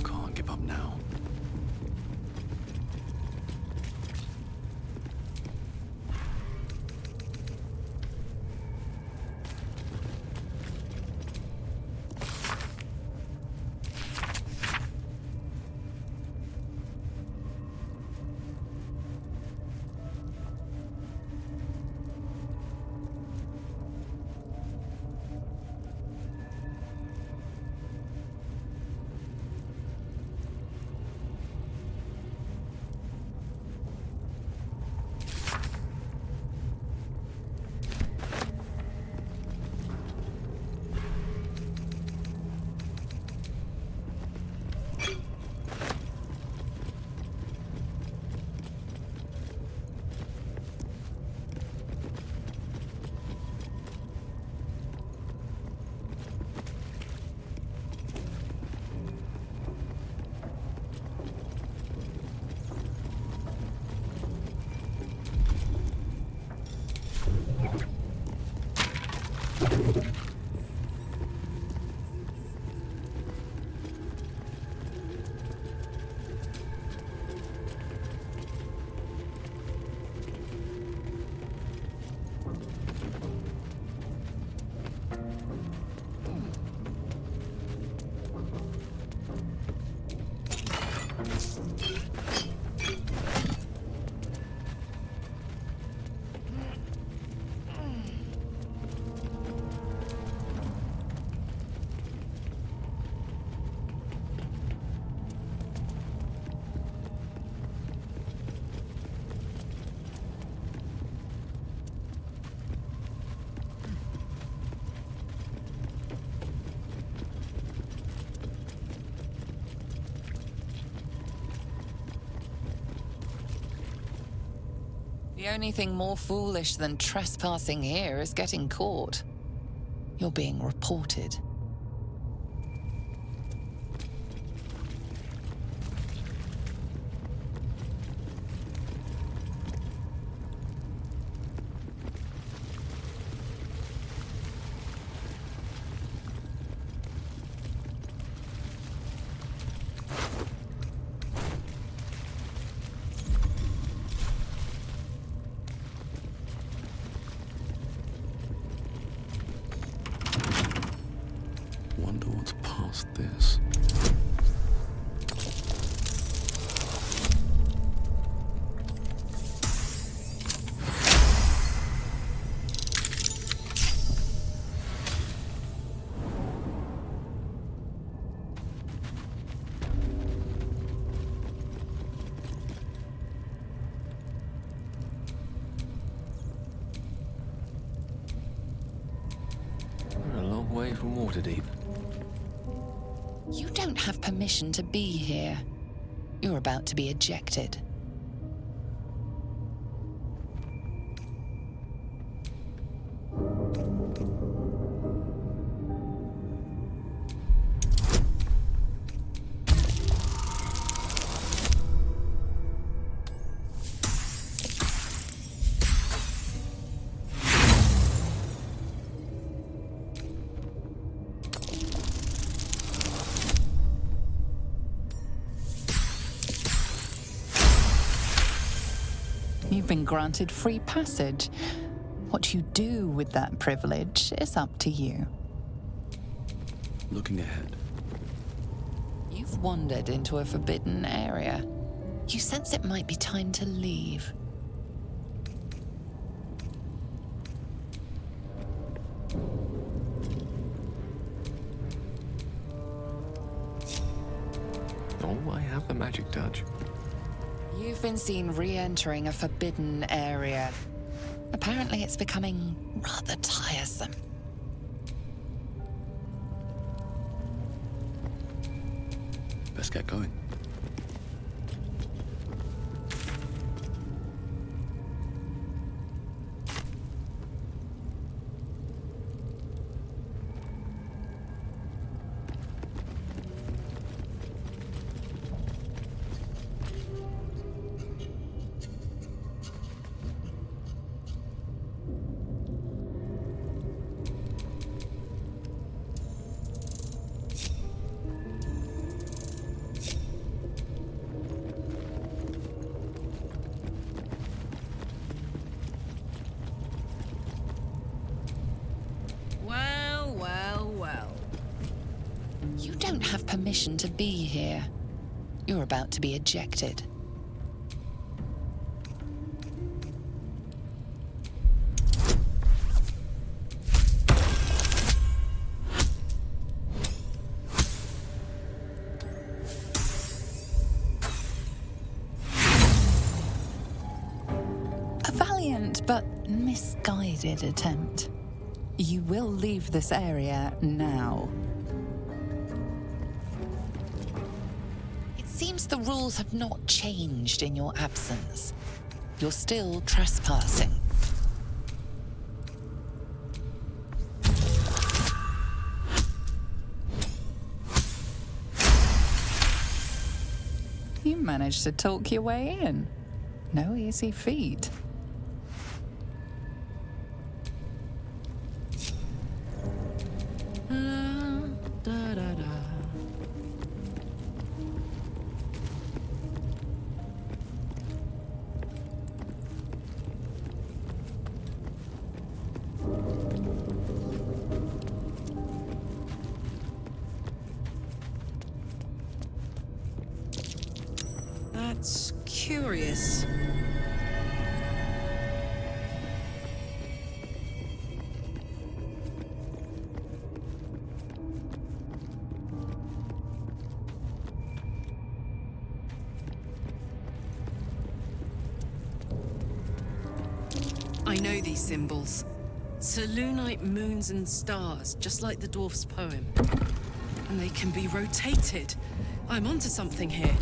Can't give up now. The only thing more foolish than trespassing here is getting caught. You're being reported. Wonder what's past this. We're a long way from Waterdeep. You don't have permission to be here. You're about to be ejected. You've been granted free passage. What you do with that privilege is up to you. Looking ahead. You've wandered into a forbidden area. You sense it might be time to leave. Oh, I have the magic touch. You've been seen re-entering a forbidden area. Apparently it's becoming rather tiresome. Best get going. You don't have permission to be here. You're about to be ejected. A valiant but misguided attempt. You will leave this area now. It seems the rules have not changed in your absence. You're still trespassing. You managed to talk your way in. No easy feat. That's curious. I know these symbols. Selûnite moons and stars, just like the dwarf's poem. And they can be rotated. I'm onto something here.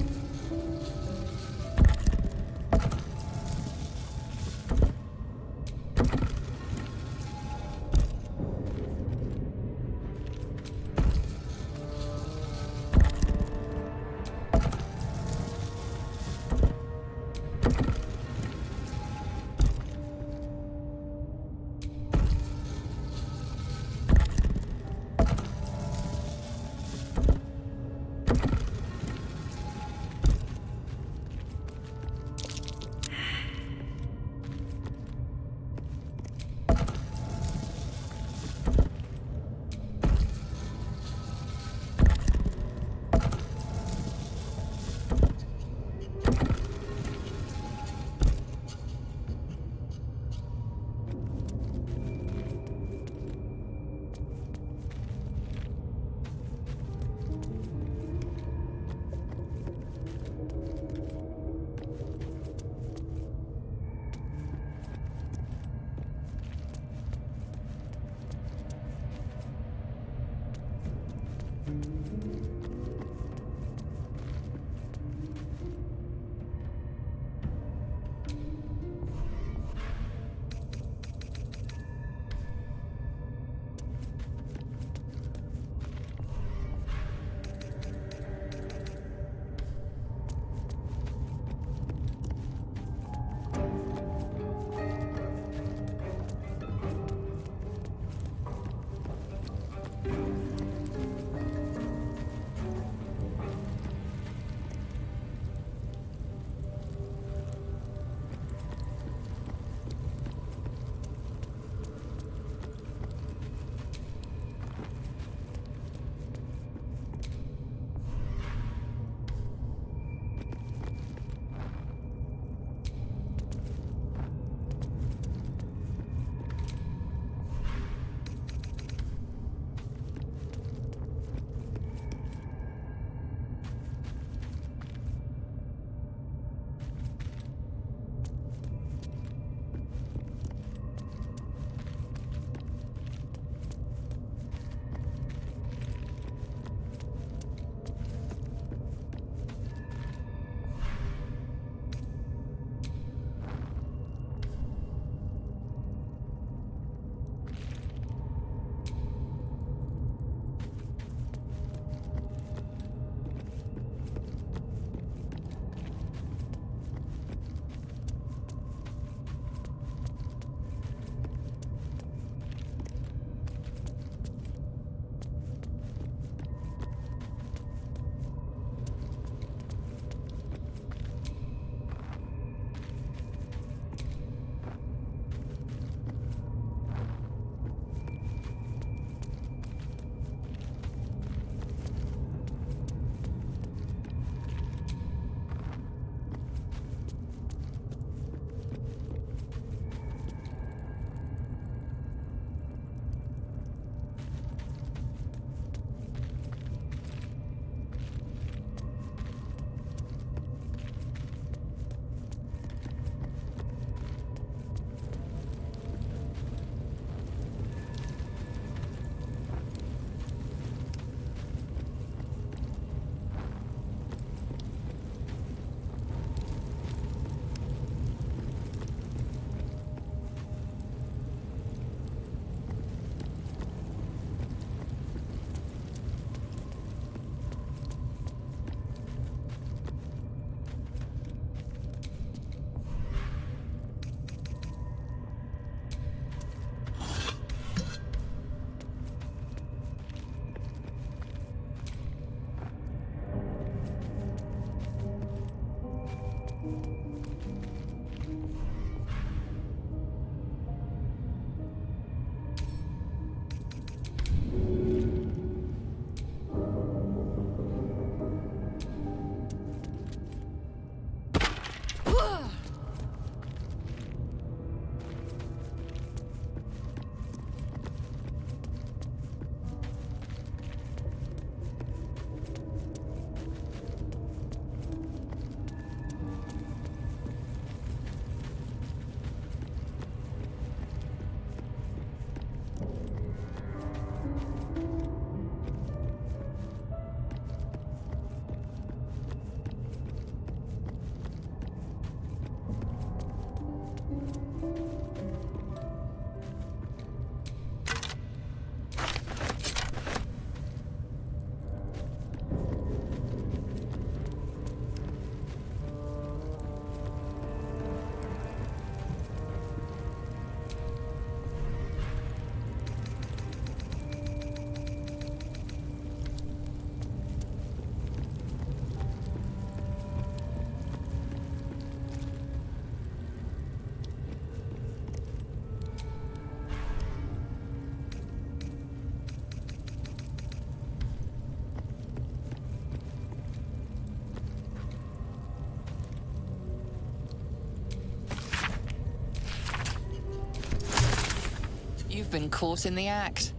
been caught in the act.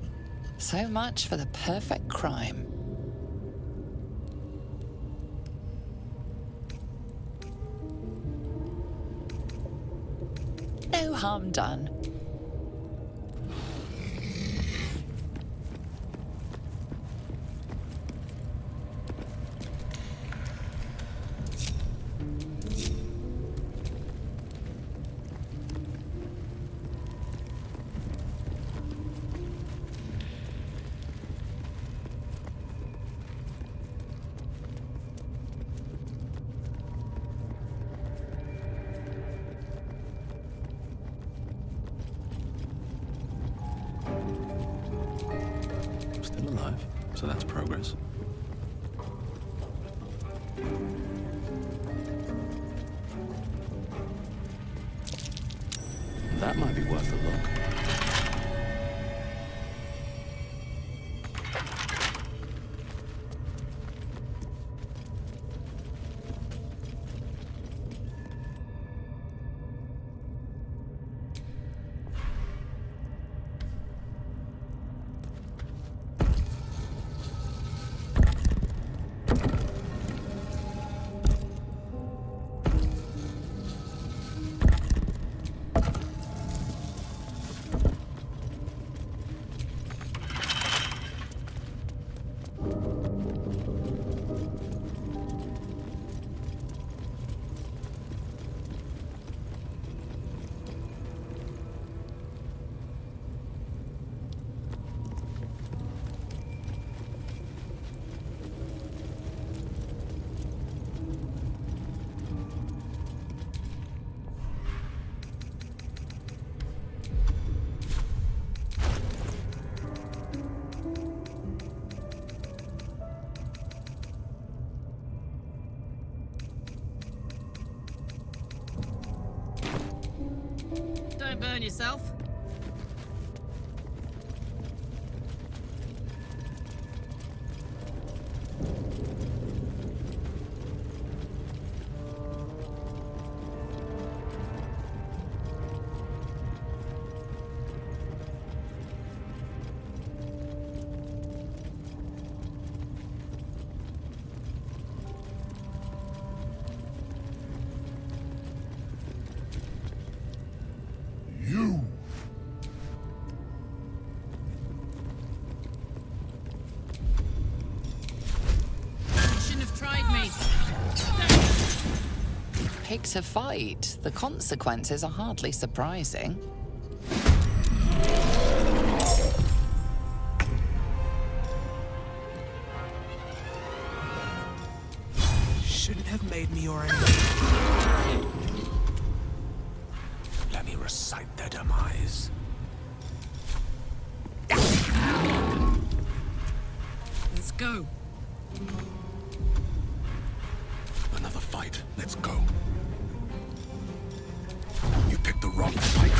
So much for the perfect crime. No harm done. Still alive, so that's progress. That might be worth a look. Don't burn yourself. Picked a fight. The consequences are hardly surprising. Shouldn't have made me your enemy. Let me recite their demise. Let's go. Another fight. Let's go. You picked the wrong fight.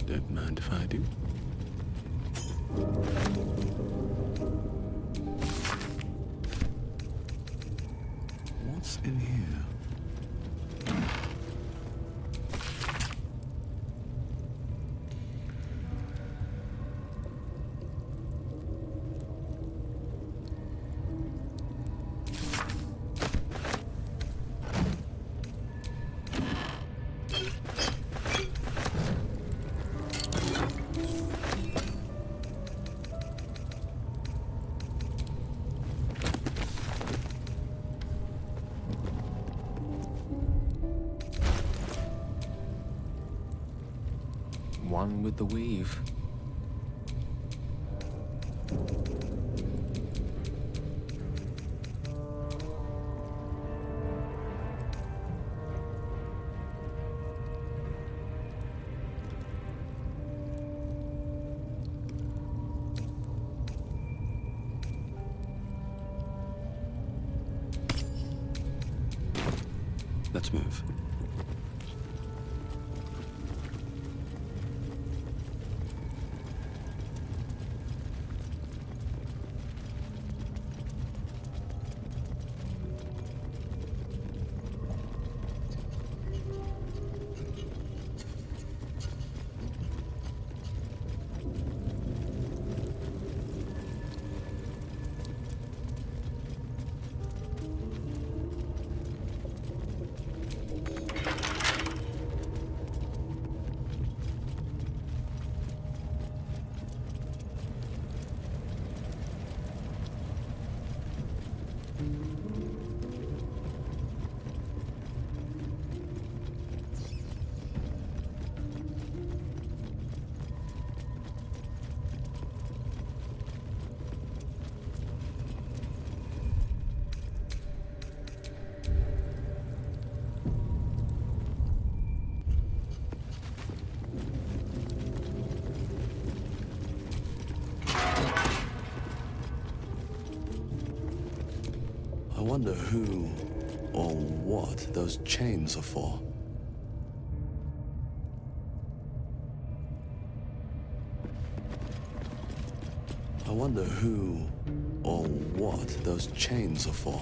Don't mind if I do. What's in here? One with the weave. Let's move. I wonder who or what those chains are for. I wonder who or what those chains are for.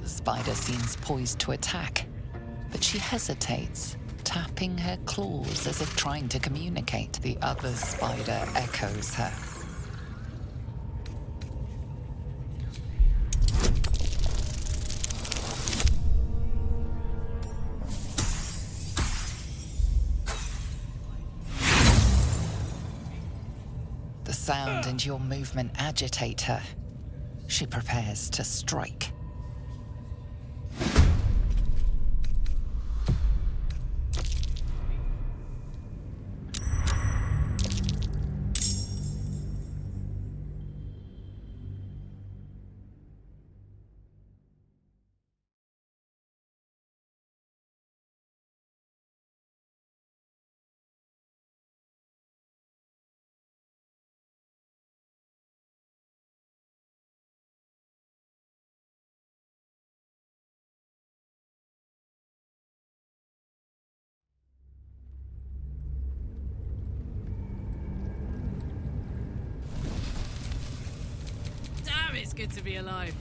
The spider seems poised to attack, but she hesitates, tapping her claws as if trying to communicate. The other spider echoes her. The sound and your movement agitate her. She prepares to strike. Damn, it's good to be alive.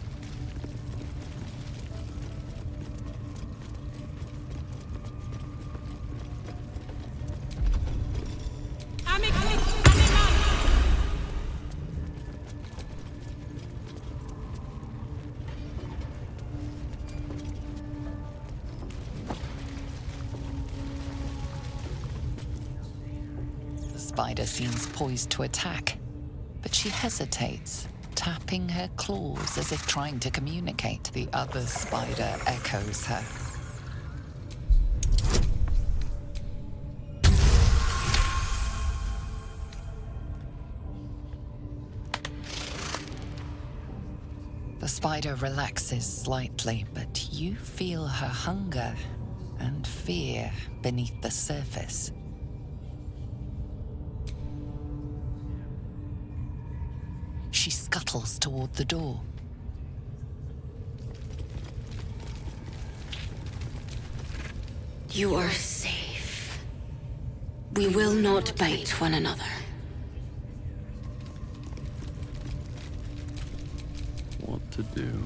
The spider seems poised to attack, but she hesitates, tapping her claws as if trying to communicate. The other spider echoes her. The spider relaxes slightly, but you feel her hunger and fear beneath the surface. She scuttles toward the door. You are safe. We will not bite one another. What to do?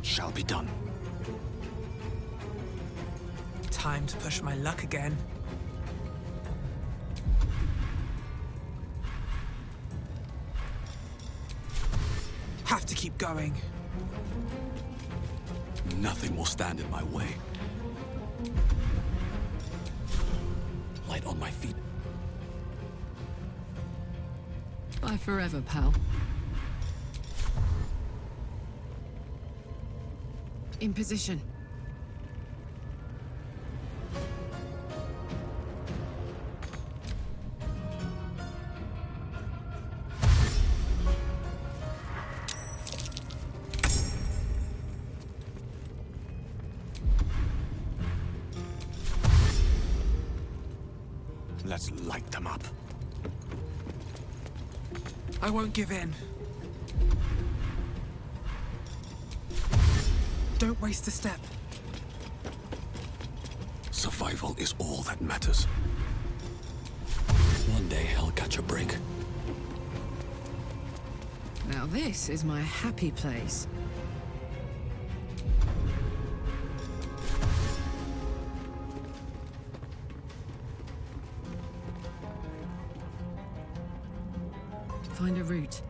Shall be done. Time to push my luck again. Have to keep going. Nothing will stand in my way. Light on my feet. Bye forever, pal. In position. Let's light them up. I won't give in. Don't waste a step. Survival is all that matters. One day I'll catch a break. Now this is my happy place. Find a route.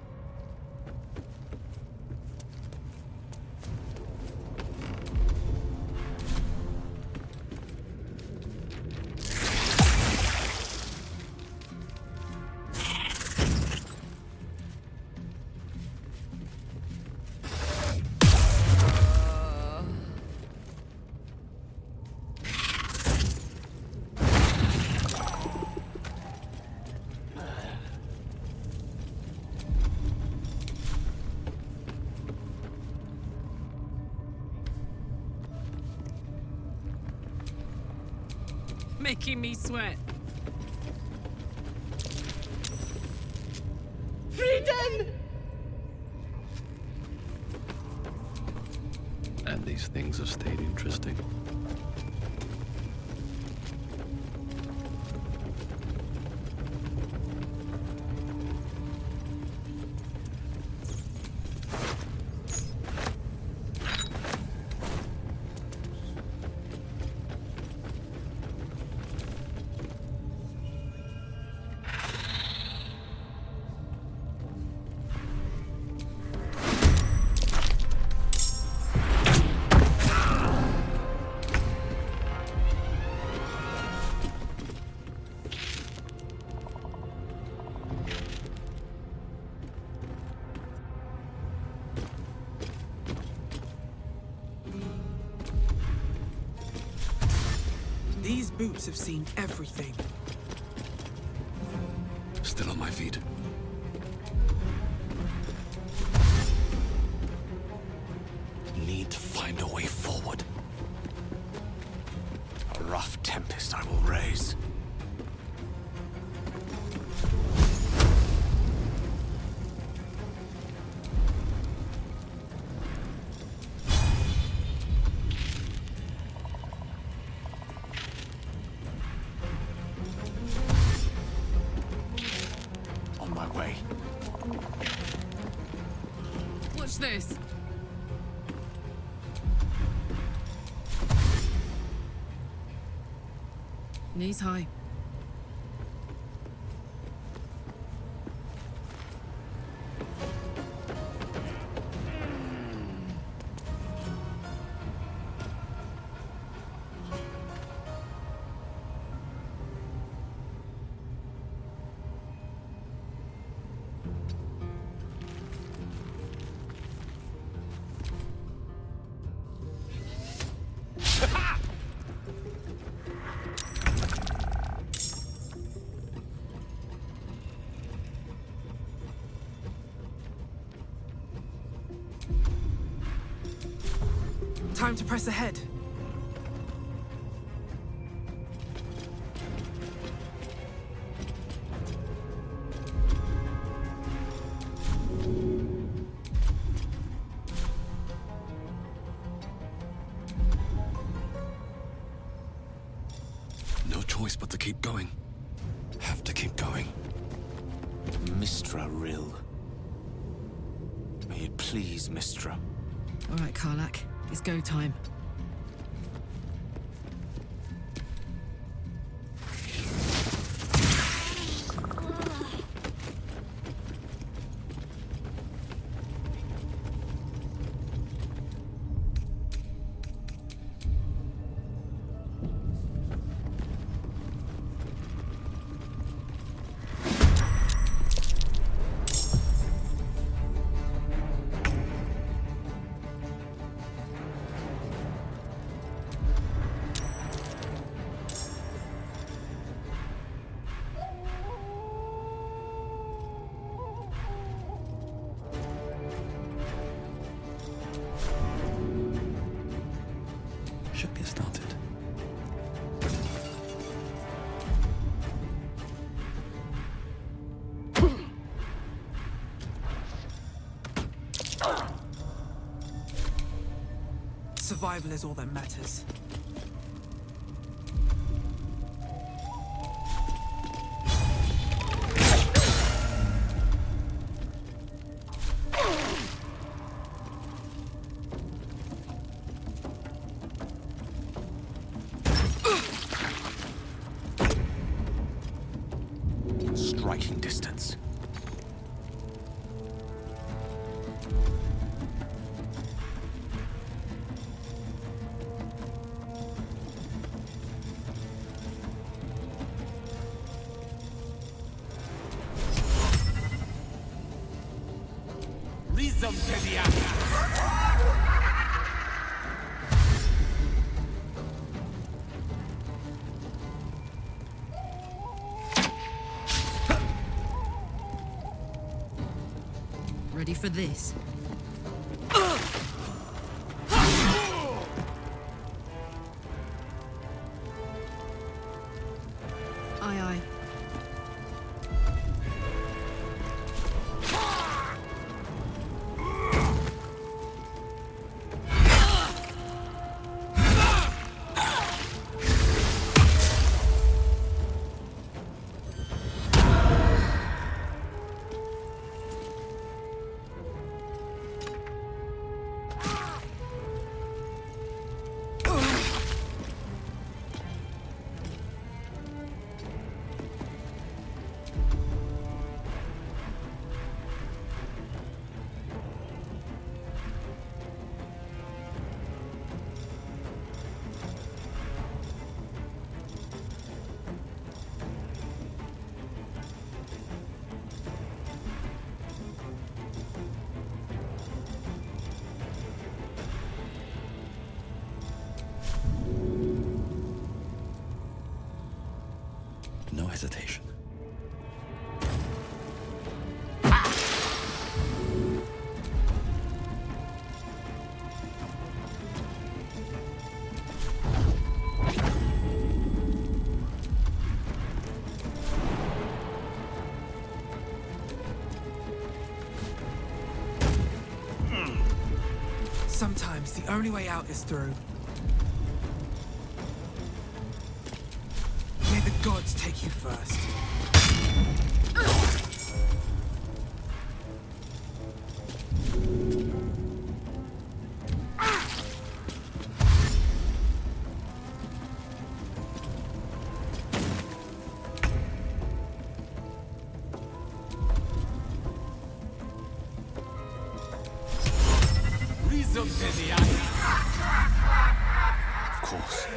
making me sweat. Freedom! And these things have stayed interesting. These boots have seen everything. Still on my feet. Need to find a way forward. A rough tempest I will raise. On my way. Watch this. Knees high. Time to press ahead. No choice but to keep going. Have to keep going. Mistra Rill. May it please Mistra. All right, Karlak. It's go time. Should get started. Survival is all that matters. Striking distance. Rhythm Pediatra. Ready for this? the only way out is through. May the gods take you first. Of course.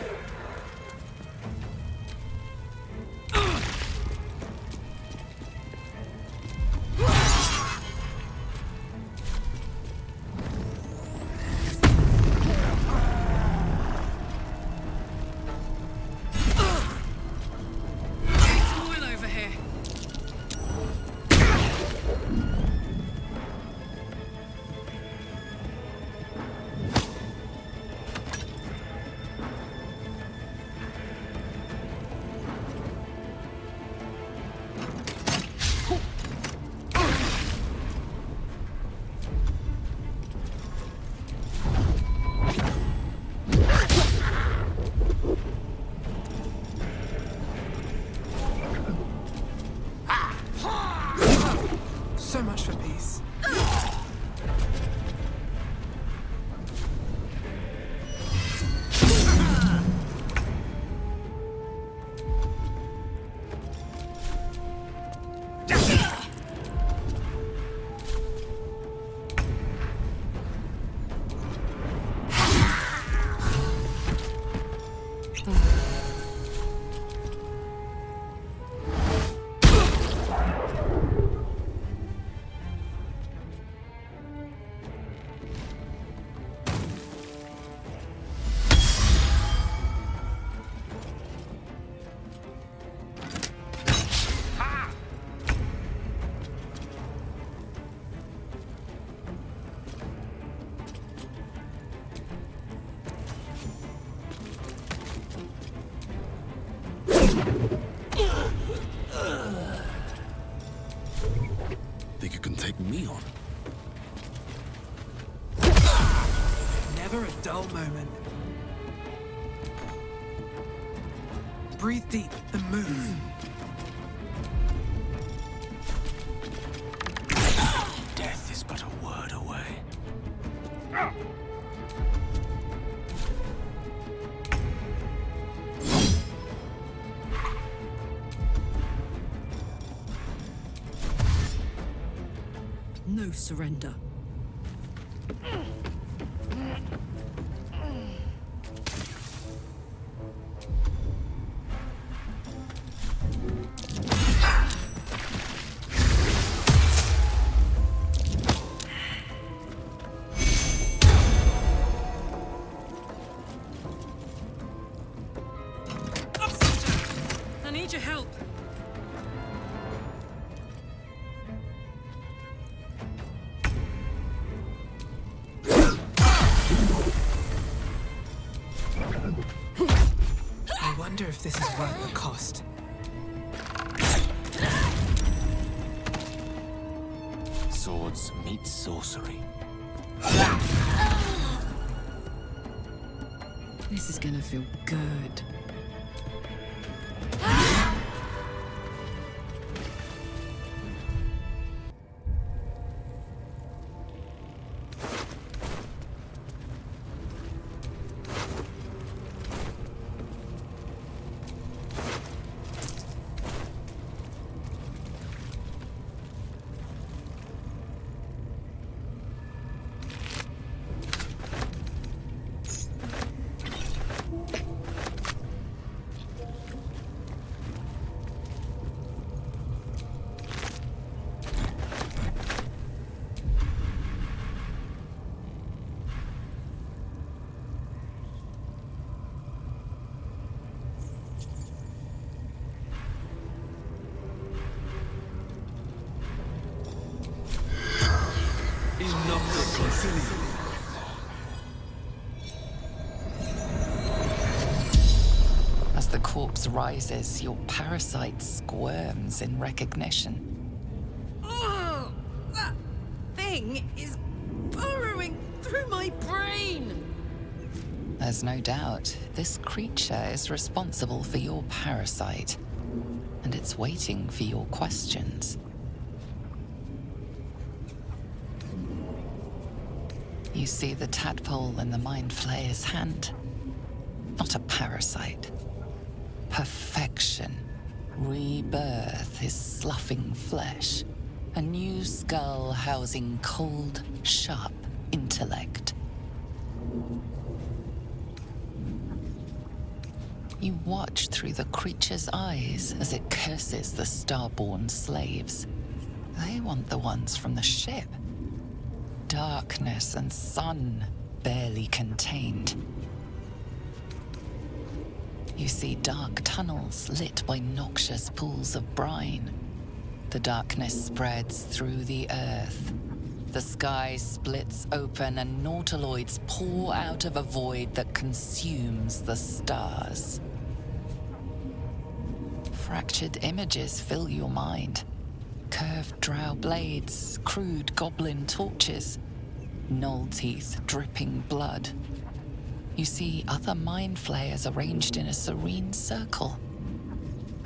Oil over here. So much for peace. Think you can take me on? Never a dull moment. Breathe deep and move. Death is but a word away. No surrender. I need your help. I wonder if this is worth the cost. Swords meet sorcery. This is gonna feel good. As the corpse rises, your parasite squirms in recognition. Oh, that thing is burrowing through my brain. There's no doubt this creature is responsible for your parasite, and it's waiting for your questions. You see the tadpole in the Mind Flayer's hand? Not a parasite. Perfection. Rebirth is sloughing flesh. A new skull housing cold, sharp intellect. You watch through the creature's eyes as it curses the starborn slaves. They want the ones from the ship. Darkness and sun, barely contained. You see dark tunnels lit by noxious pools of brine. The darkness spreads through the earth. The sky splits open and nautiloids pour out of a void that consumes the stars. Fractured images fill your mind. Curved drow blades, crude goblin torches, gnoll teeth dripping blood. You see other mind flayers arranged in a serene circle.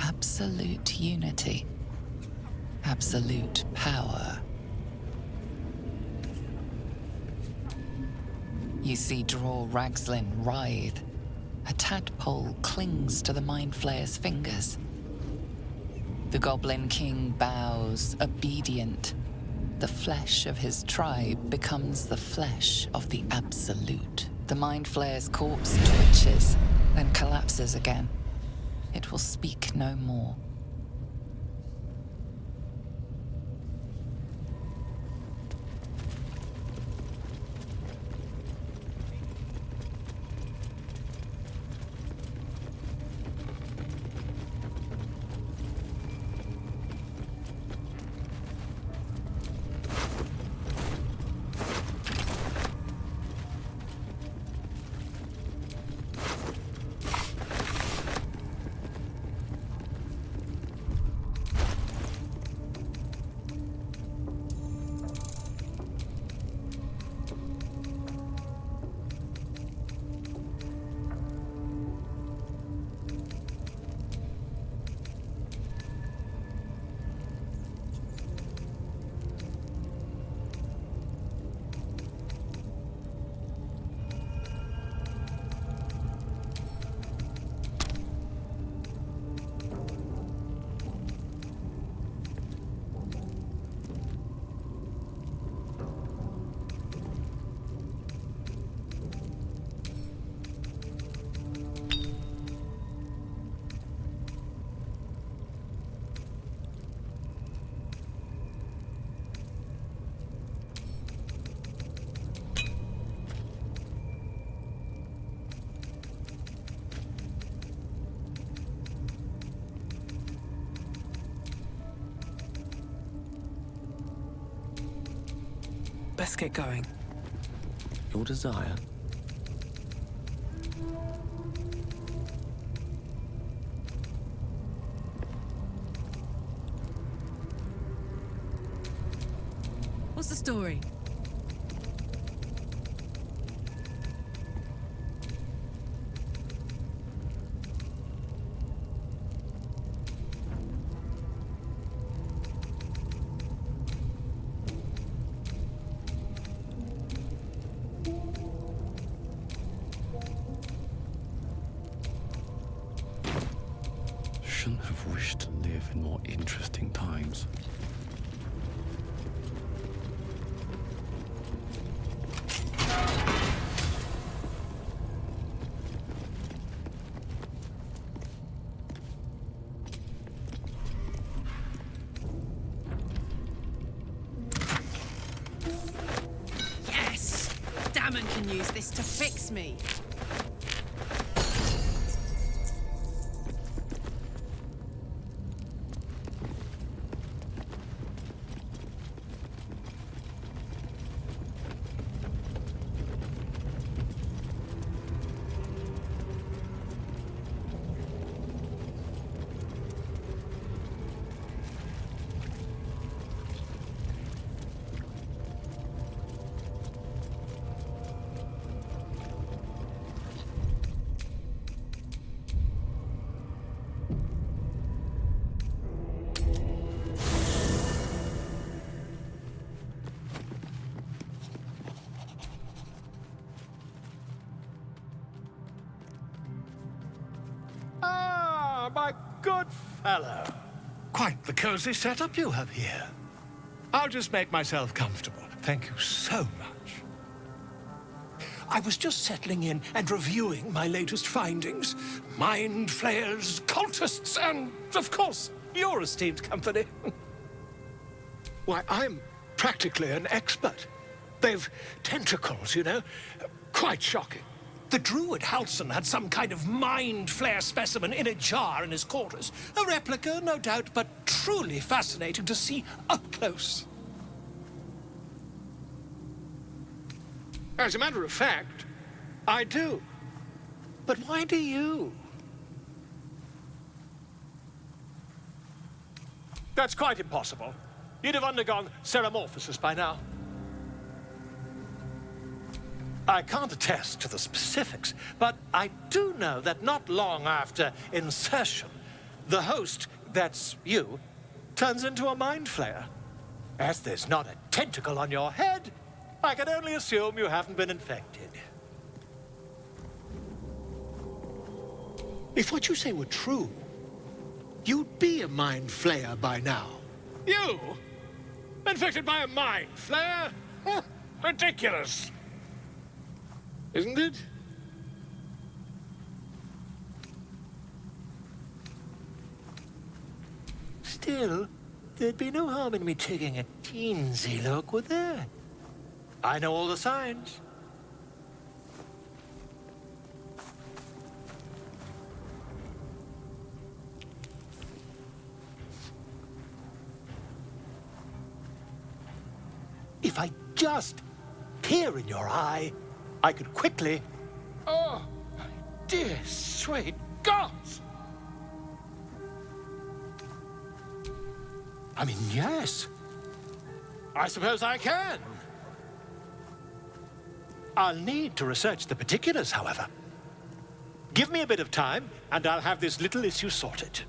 Absolute unity. Absolute power. You see Draw Ragslin writhe. A tadpole clings to the mind flayer's fingers. The Goblin King bows, obedient. The flesh of his tribe becomes the flesh of the Absolute. The Mind Flayer's corpse twitches, then collapses again. It will speak no more. Let's get going. Your desire? What's the story? Shouldn't have wished to live in more interesting times. Yes! Damon can use this to fix me. Ah, my good fellow. Quite the cozy setup you have here. I'll just make myself comfortable. Thank you so much. I was just settling in and reviewing my latest findings. Mind flayers, cultists, and, of course, your esteemed company. Why, I'm practically an expert. They've tentacles, you know. Quite shocking. The druid Halson had some kind of mind flare specimen in a jar in his quarters. A replica, no doubt, but truly fascinating to see up close. As a matter of fact, I do. But why do you? That's quite impossible. You'd have undergone ceramorphosis by now. I can't attest to the specifics, but I do know that not long after insertion, the host, that's you, turns into a mind flayer. As there's not a tentacle on your head, I can only assume you haven't been infected. If what you say were true, you'd be a mind flayer by now. You? Infected by a mind flayer? Ridiculous. Isn't it? Still, there'd be no harm in me taking a teensy look, would there? I know all the signs. If I just peer in your eye, I could quickly... Oh, my dear, sweet gods! I mean, yes. I suppose I can. I'll need to research the particulars, however. Give me a bit of time, and I'll have this little issue sorted.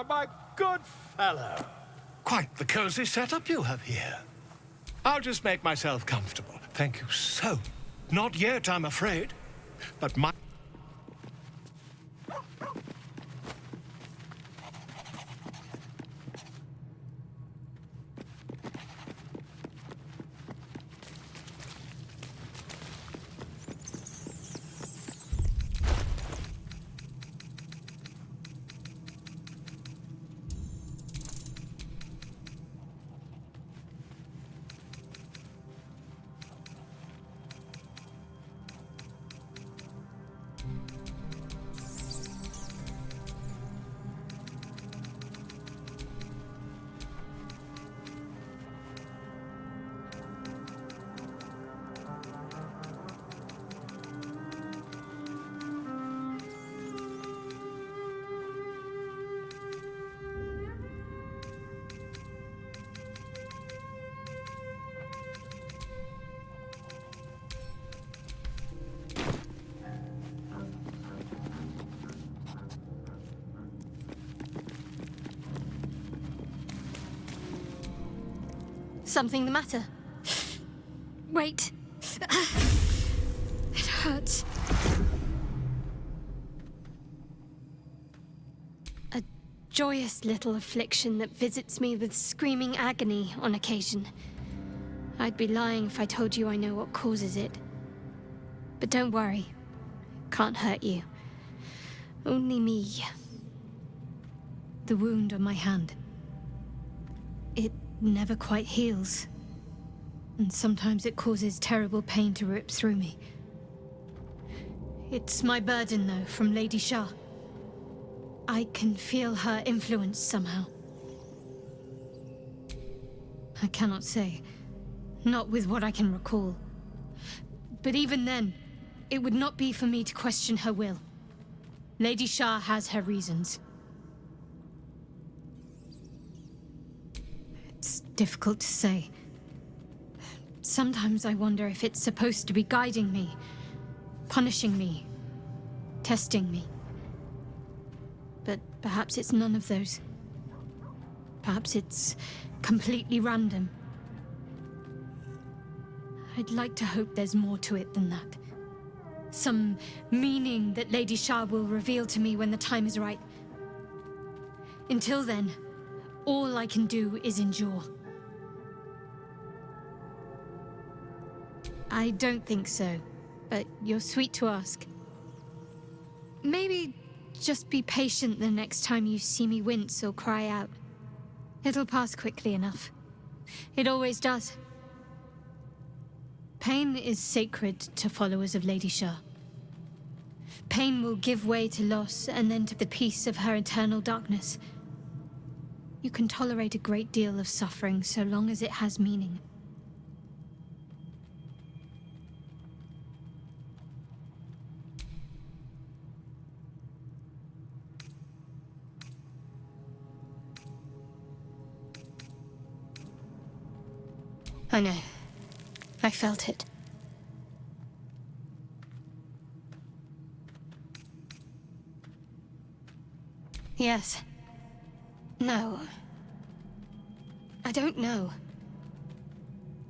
My good fellow. Quite the cozy setup you have here. I'll just make myself comfortable. Thank you so. Not yet, I'm afraid. But my... Something the matter? Wait. It hurts. A joyous little affliction that visits me with screaming agony on occasion. I'd be lying if I told you I know what causes it. But don't worry. Can't hurt you. Only me. The wound on my hand. It never quite heals. And sometimes it causes terrible pain to rip through me. It's my burden, though, from Lady Shah. I can feel her influence somehow. I cannot say. Not with what I can recall. But even then, it would not be for me to question her will. Lady Shah has her reasons. It's difficult to say. Sometimes I wonder if it's supposed to be guiding me, punishing me, testing me. But perhaps it's none of those. Perhaps it's completely random. I'd like to hope there's more to it than that. Some meaning that Lady Shah will reveal to me when the time is right. Until then, all I can do is endure. I don't think so, but you're sweet to ask. Maybe just be patient the next time you see me wince or cry out. It'll pass quickly enough. It always does. Pain is sacred to followers of Lady Shah. Pain will give way to loss and then to the peace of her eternal darkness. You can tolerate a great deal of suffering so long as it has meaning. I know. I felt it. Yes. No. I don't know.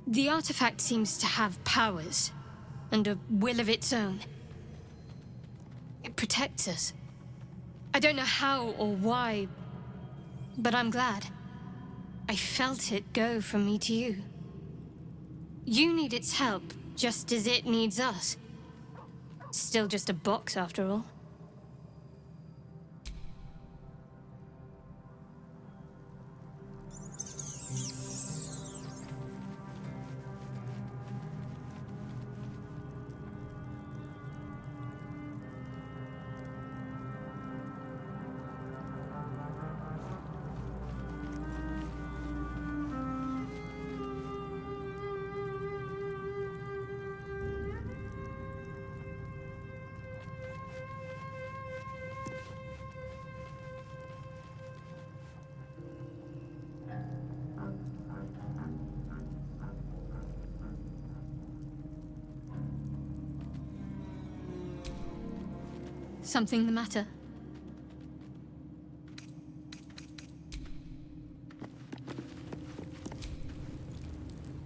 The artifact seems to have powers, and a will of its own. It protects us. I don't know how or why, but I'm glad. I felt it go from me to you. You need its help, just as it needs us. Still just a box, after all. Something the matter?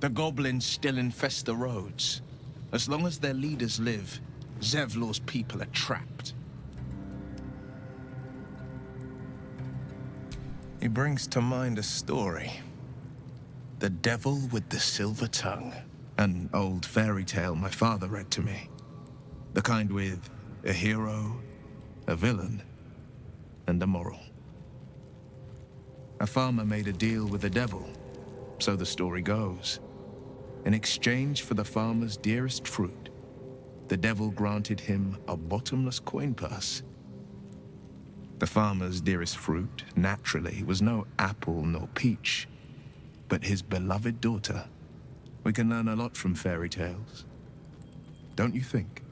The goblins still infest the roads. As long as their leaders live, Zevlor's people are trapped. He brings to mind a story. The Devil with the Silver Tongue. An old fairy tale my father read to me. The kind with a hero, a villain, and a moral. A farmer made a deal with the devil, so the story goes. In exchange for the farmer's dearest fruit, the devil granted him a bottomless coin purse. The farmer's dearest fruit, naturally, was no apple nor peach, but his beloved daughter. We can learn a lot from fairy tales, don't you think?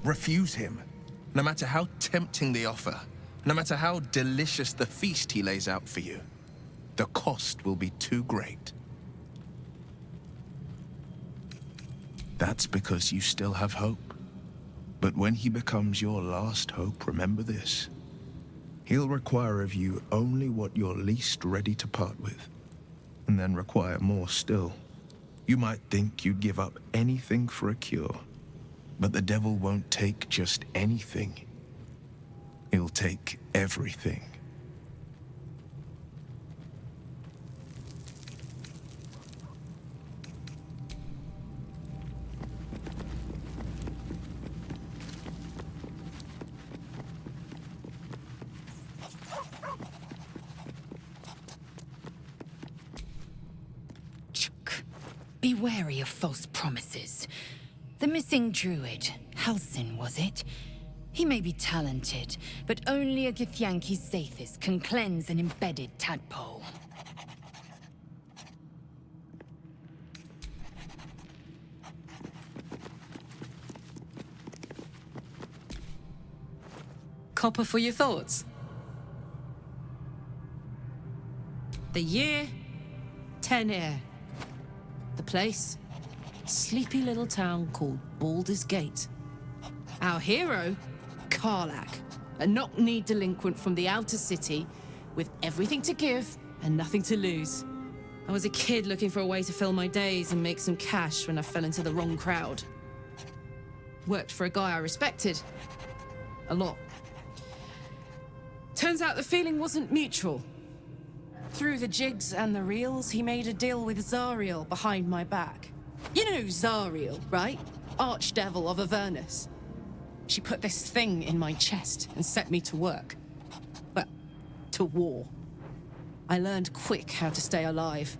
Refuse him, no matter how tempting the offer, no matter how delicious the feast he lays out for you. The cost will be too great. That's because you still have hope. But when he becomes your last hope, remember this. He'll require of you only what you're least ready to part with, and then require more still. You might think you'd give up anything for a cure, but the devil won't take just anything. He'll take everything. Be wary of false promises. The missing druid, Halsin, was it? He may be talented, but only a Githyanki Zathis can cleanse an embedded tadpole. Copper for your thoughts? The year, 10 air. The place, sleepy little town called Baldur's Gate. Our hero, Karlak, a knock-knee delinquent from the outer city with everything to give and nothing to lose. I was a kid looking for a way to fill my days and make some cash when I fell into the wrong crowd. Worked for a guy I respected. A lot. Turns out the feeling wasn't mutual. Through the jigs and the reels, he made a deal with Zariel behind my back. You know Zariel, right? Archdevil of Avernus. She put this thing in my chest and set me to work. Well, to war. I learned quick how to stay alive.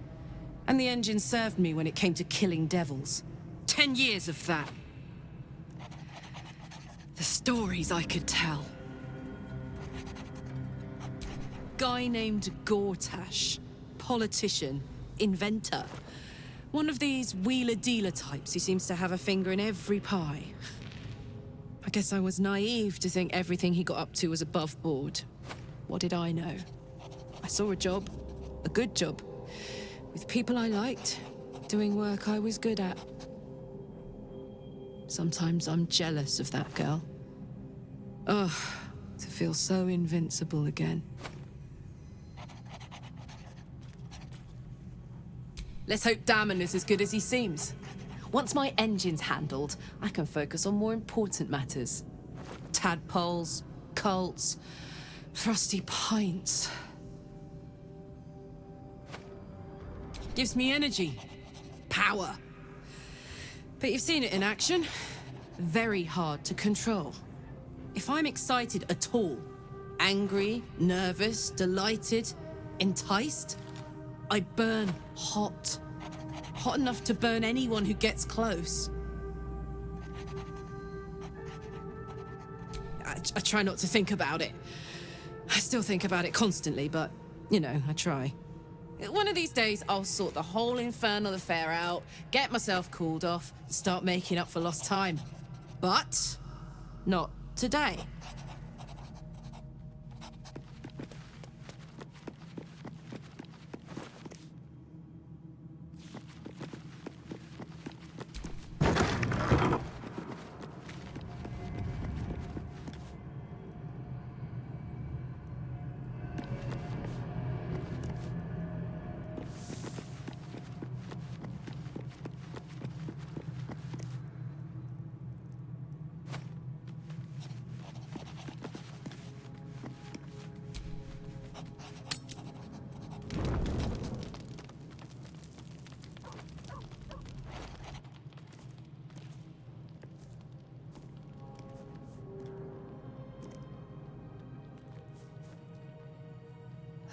And the engine served me when it came to killing devils. 10 years of that. The stories I could tell. Guy named Gortash. Politician. Inventor. One of these wheeler-dealer types who seems to have a finger in every pie. I guess I was naive to think everything he got up to was above board. What did I know? I saw a job. A good job. With people I liked. Doing work I was good at. Sometimes I'm jealous of that girl. Ugh, to feel so invincible again. Let's hope Damon is as good as he seems. Once my engine's handled, I can focus on more important matters. Tadpoles, cults, frosty pints. Gives me energy, power. But you've seen it in action. Very hard to control. If I'm excited at all, angry, nervous, delighted, enticed, I burn hot. Hot enough to burn anyone who gets close. I try not to think about it. I still think about it constantly, but, you know, I try. One of these days, I'll sort the whole infernal affair out, get myself cooled off, start making up for lost time. But not today.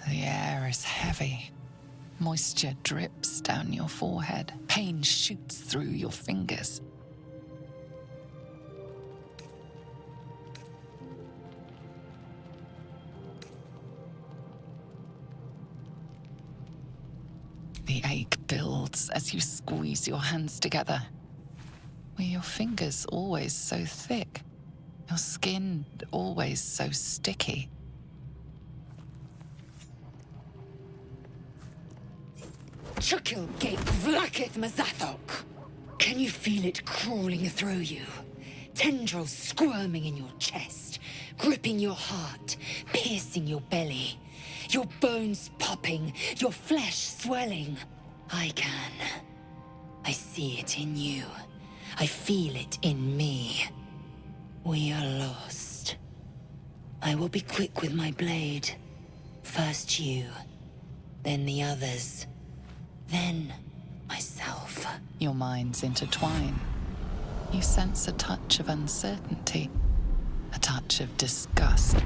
The air is heavy. Moisture drips down your forehead. Pain shoots through your fingers. The ache builds as you squeeze your hands together. Were your fingers always so thick? Your skin always so sticky? Chukil Gate Vlakith Mazathok. Can you feel it crawling through you? Tendrils squirming in your chest, gripping your heart, piercing your belly. Your bones popping, your flesh swelling. I can. I see it in you. I feel it in me. We are lost. I will be quick with my blade. First you, then the others, then myself. Your minds intertwine. You sense a touch of uncertainty, a touch of disgust.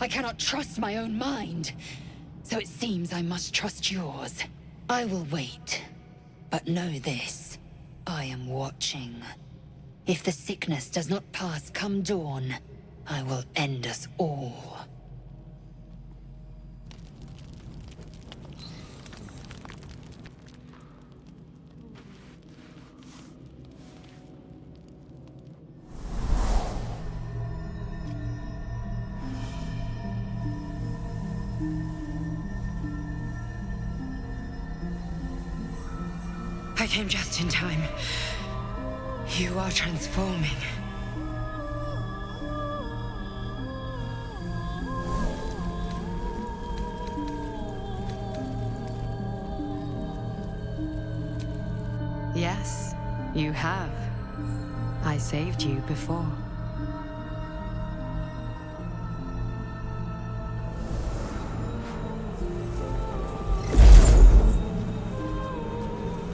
I cannot trust my own mind, so it seems I must trust yours. I will wait, but know this. I am watching. If the sickness does not pass come dawn, I will end us all. I came just in time. You are transforming. Yes, you have. I saved you before.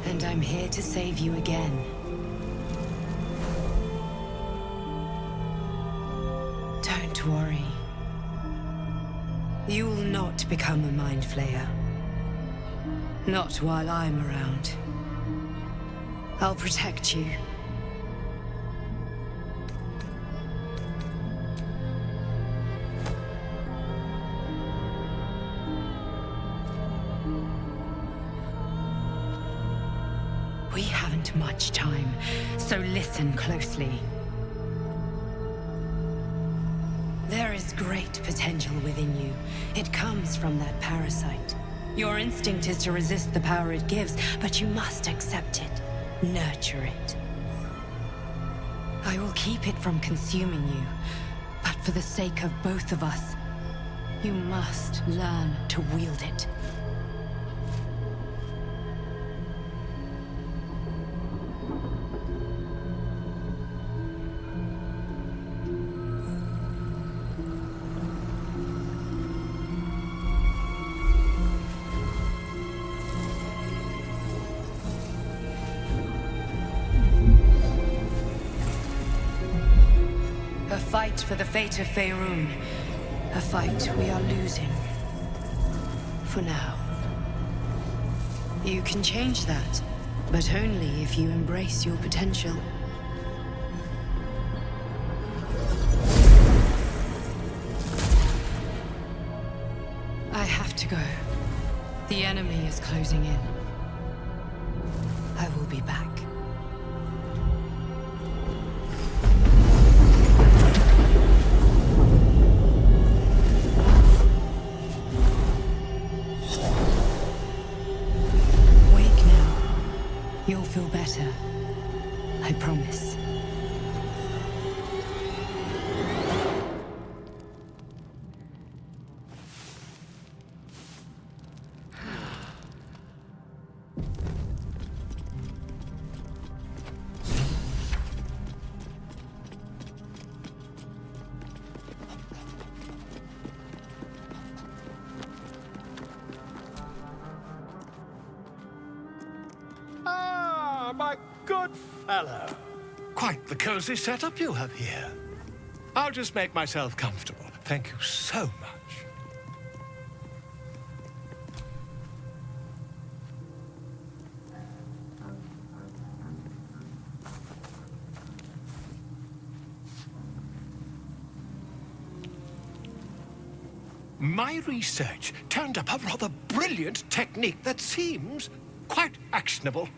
And I'm here to save you again. Don't worry. You will not become a Mind Flayer. Not while I'm around. I'll protect you. We haven't much time, so listen closely. There is great potential within you. It comes from that parasite. Your instinct is to resist the power it gives, but you must accept it. Nurture it. I will keep it from consuming you, but for the sake of both of us, you must learn to wield it. A fight for the fate of Faerun. A fight we are losing. For now. You can change that, but only if you embrace your potential. I have to go. The enemy is closing in. I will be back. You'll feel better. I promise. My good fellow. Quite the cozy setup you have here. I'll just make myself comfortable. Thank you so much. My research turned up a rather brilliant technique that seems quite actionable.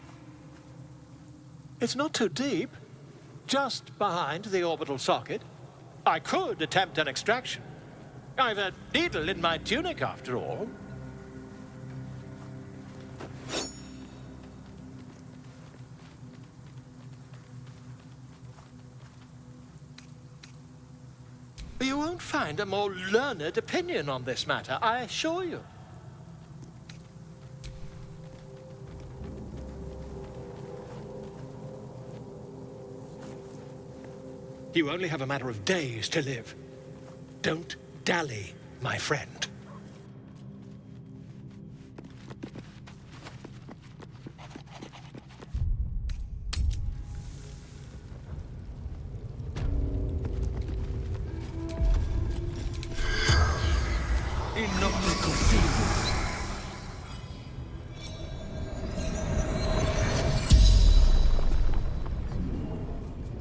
It's not too deep. Just behind the orbital socket. I could attempt an extraction. I've a needle in my tunic, after all. find a more learned opinion on this matter, I assure you. You only have a matter of days to live. Don't dally, my friend.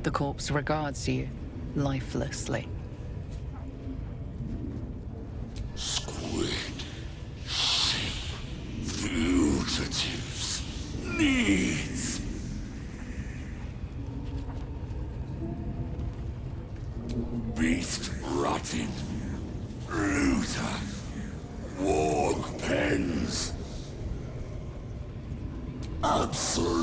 The corpse regards you lifelessly. Squid, ship, fugitives, needs. Beast rotting, looter, warg pens. Absolute